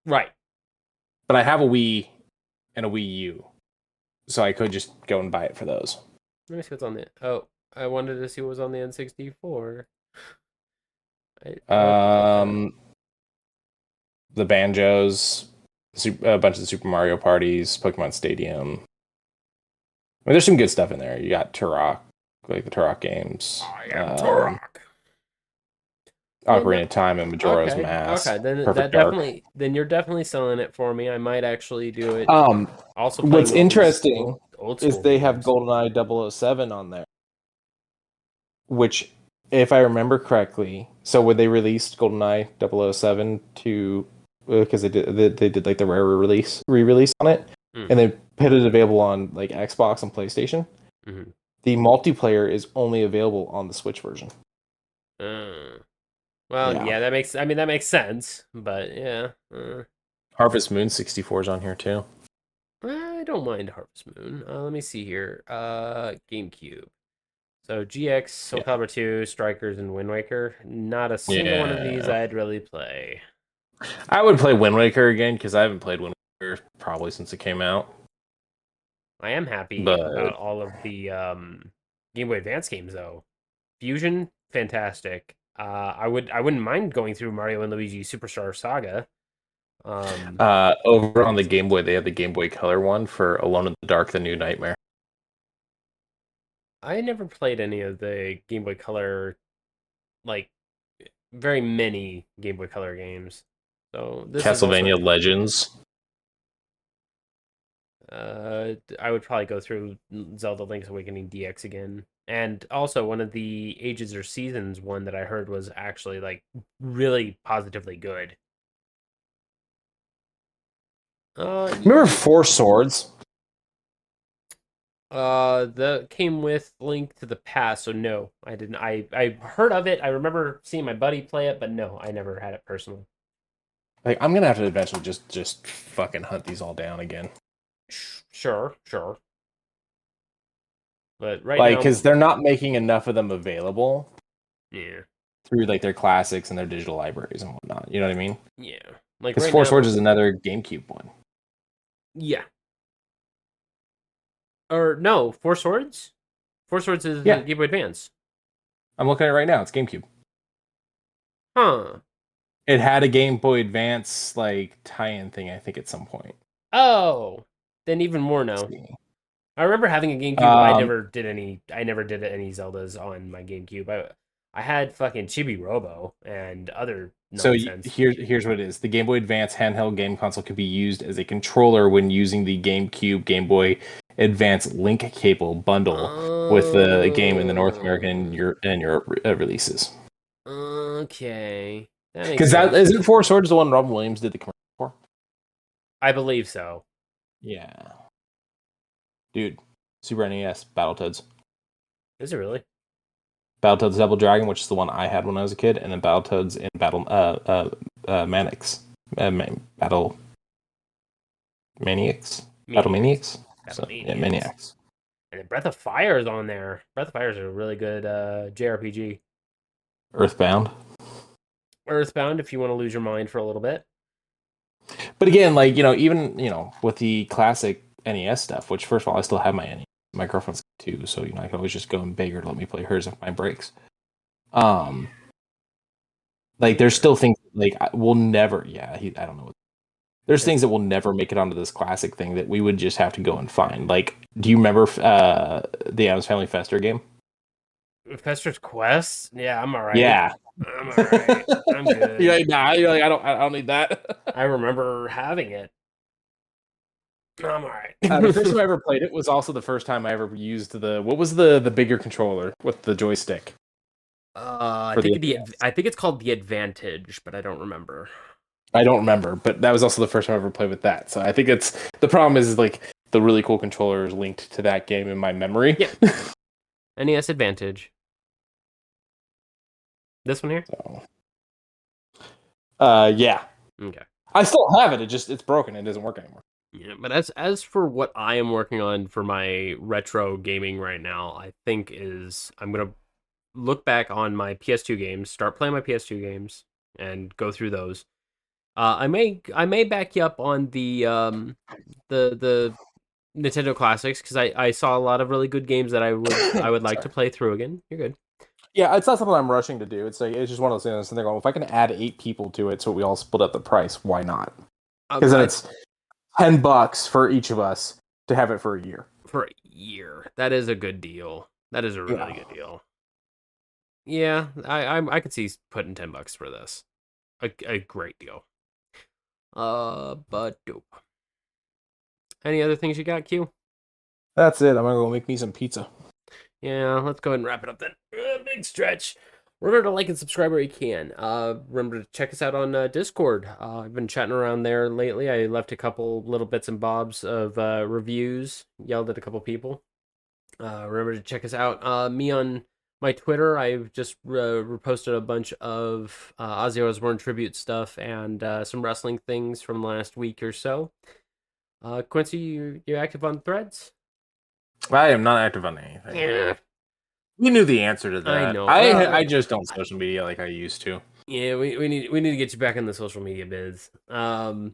Right. But I have a Wii and a Wii U, so I could just go and buy it for those. Let me see what's on the. Oh, I wanted to see what was on the N64. The Banjos, a bunch of the Super Mario parties, Pokemon Stadium. I mean, there's some good stuff in there. You got Turok, like the Turok games. I am Turok. Ocarina of Time and Majora's Mask. Okay, then Perfect that Dark. definitely. Then you're definitely selling it for me. I might actually do it. Also, What's playing all these interesting old is school they have games. GoldenEye 007 on there, which, if I remember correctly, so when they released GoldenEye 007 to, because they did like the rare re-release on it, and they put it available on like Xbox and PlayStation. Mm-hmm. The multiplayer is only available on the Switch version. Well, Yeah. yeah, that makes sense, but yeah. Harvest Moon 64 is on here too. I don't mind Harvest Moon. Let me see here. GameCube. So GX, Soul Calibur 2, Strikers, and Wind Waker. Not a single one of these I'd really play. I would play Wind Waker again because I haven't played Wind Waker probably since it came out. I am happy about all of the Game Boy Advance games though. Fusion, fantastic. I wouldn't mind going through Mario and Luigi Superstar Saga. Over on the Game Boy, they had the Game Boy Color one for Alone in the Dark: The New Nightmare. I never played any of the Game Boy Color, like very many Game Boy Color games. So this Castlevania is also, Legends. I would probably go through Zelda Link's Awakening DX again. And also one of the Ages or Seasons one that I heard was actually like really positively good. Remember Four Swords? That came with Link to the Past, so no, I didn't. I heard of it. I remember seeing my buddy play it, but no, I never had it personally. Like, I'm gonna have to eventually just fucking hunt these all down again. Sure. But right like, now, because they're not making enough of them available. Yeah. Through like their classics and their digital libraries and whatnot. You know what I mean? Yeah. Like because right Four now, Swords is another GameCube one. Yeah. Or no, Four Swords? Four Swords is the Game Boy Advance. I'm looking at it right now. It's GameCube. Huh. It had a Game Boy Advance like tie-in thing, I think, at some point. Oh, then even more now. I remember having a GameCube, but I never did any Zeldas on my GameCube. I had fucking Chibi Robo and other nonsense. So here's what it is. The Game Boy Advance handheld game console can be used as a controller when using the GameCube Game Boy Advance Link cable bundle with the game in the North American and Europe releases. Okay. Because that isn't Four Swords the one Robin Williams did the commercial for? I believe so. Yeah. Dude, Super NES, Battletoads. Is it really? Battletoads Double Dragon, which is the one I had when I was a kid, and then Battletoads in Maniacs. Battle Maniacs? Battle Maniacs? So, yeah, Maniacs. And Breath of Fire is on there. Breath of Fire is a really good JRPG. Earthbound. Earthbound, if you want to lose your mind for a little bit. But again, like, even, with the classic NES stuff, which first of all, I still have my NES. My girlfriend's too, so, I can always just go and beg her to let me play hers if mine breaks. Like, there's still things, like, we'll never, I don't know. There's things that will never make it onto this classic thing that we would just have to go and find. Like, do you remember the Addams Family Fester game? Fester's Quest? Yeah, I'm alright. Yeah. I'm alright. I'm good. You're like, nah, you're like, I don't need that. I remember having it. I'm alright. The first time I ever played it was also the first time I ever used what was the bigger controller with the joystick? I think it's called the Advantage, but I don't remember. I don't remember, but that was also the first time I ever played with that. So I think the problem is like the really cool controller is linked to that game in my memory. Yeah. NES Advantage. This one here? So, yeah. Okay. I still have it. It's broken. It doesn't work anymore. Yeah, but as for what I am working on for my retro gaming right now, I think I'm gonna look back on my PS2 games, start playing my PS2 games, and go through those. I may back you up on the Nintendo Classics because I saw a lot of really good games that I would like to play through again. You're good. Yeah, it's not something I'm rushing to do. It's just one of those things. I'm going, if I can add 8 people to it, so we all split up the price, why not? Because then it's $10 for each of us to have it for a year. For a year, that is a good deal. That is a really good deal. Yeah, I could see putting $10 for this. A great deal. But dope. Any other things you got, Q? That's it. I'm gonna go make me some pizza. Yeah, let's go ahead and wrap it up then. Big stretch. Remember to like and subscribe where you can. Remember to check us out on Discord. I've been chatting around there lately. I left a couple little bits and bobs of reviews. Yelled at a couple people. Remember to check us out. Me on my Twitter, I've just reposted a bunch of Ozzy Osbourne tribute stuff and some wrestling things from last week or so. Quincy, you active on Threads? I am not active on anything. Yeah. You knew the answer to that. I know. I just don't social media like I used to. Yeah, we need to get you back in the social media biz. Remember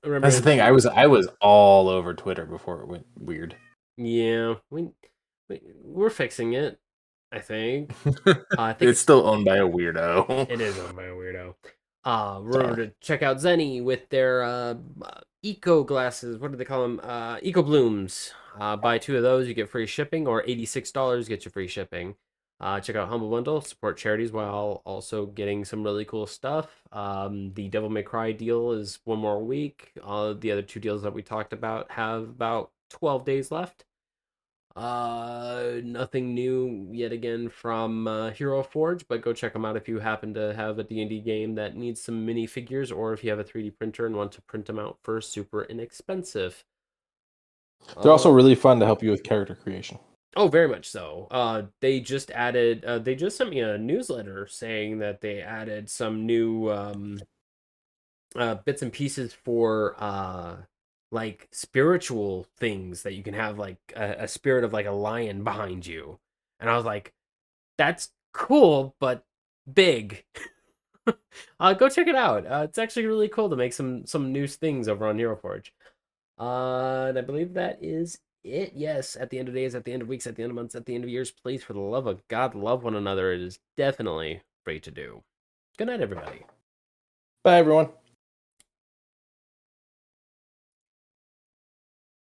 That's the thing. I was all over Twitter before it went weird. Yeah, we're fixing it. I think. I think it's still owned by a weirdo. It is owned by a weirdo. Remember to check out Zenny with their eco glasses. What do they call them? Eco blooms. Buy 2 of those, you get free shipping, or $86 gets you free shipping. Check out Humble Bundle, support charities while also getting some really cool stuff. The Devil May Cry deal is 1 more week. The other 2 deals that we talked about have about 12 days left. Nothing new yet again from Hero Forge, but go check them out if you happen to have a D&D game that needs some minifigures, or if you have a 3D printer and want to print them out for super inexpensive. They're also really fun to help you with character creation. Oh, very much so. They just sent me a newsletter saying that they added some new bits and pieces for like spiritual things that you can have, like a spirit of like a lion behind you. And I was like, that's cool, but big. Go check it out. It's actually really cool to make some new things over on Hero Forge. And I believe that is it. Yes, at the end of days, at the end of weeks, at the end of months, at the end of years, please, for the love of God, love one another. It is definitely free to do. Good night, everybody. Bye, everyone.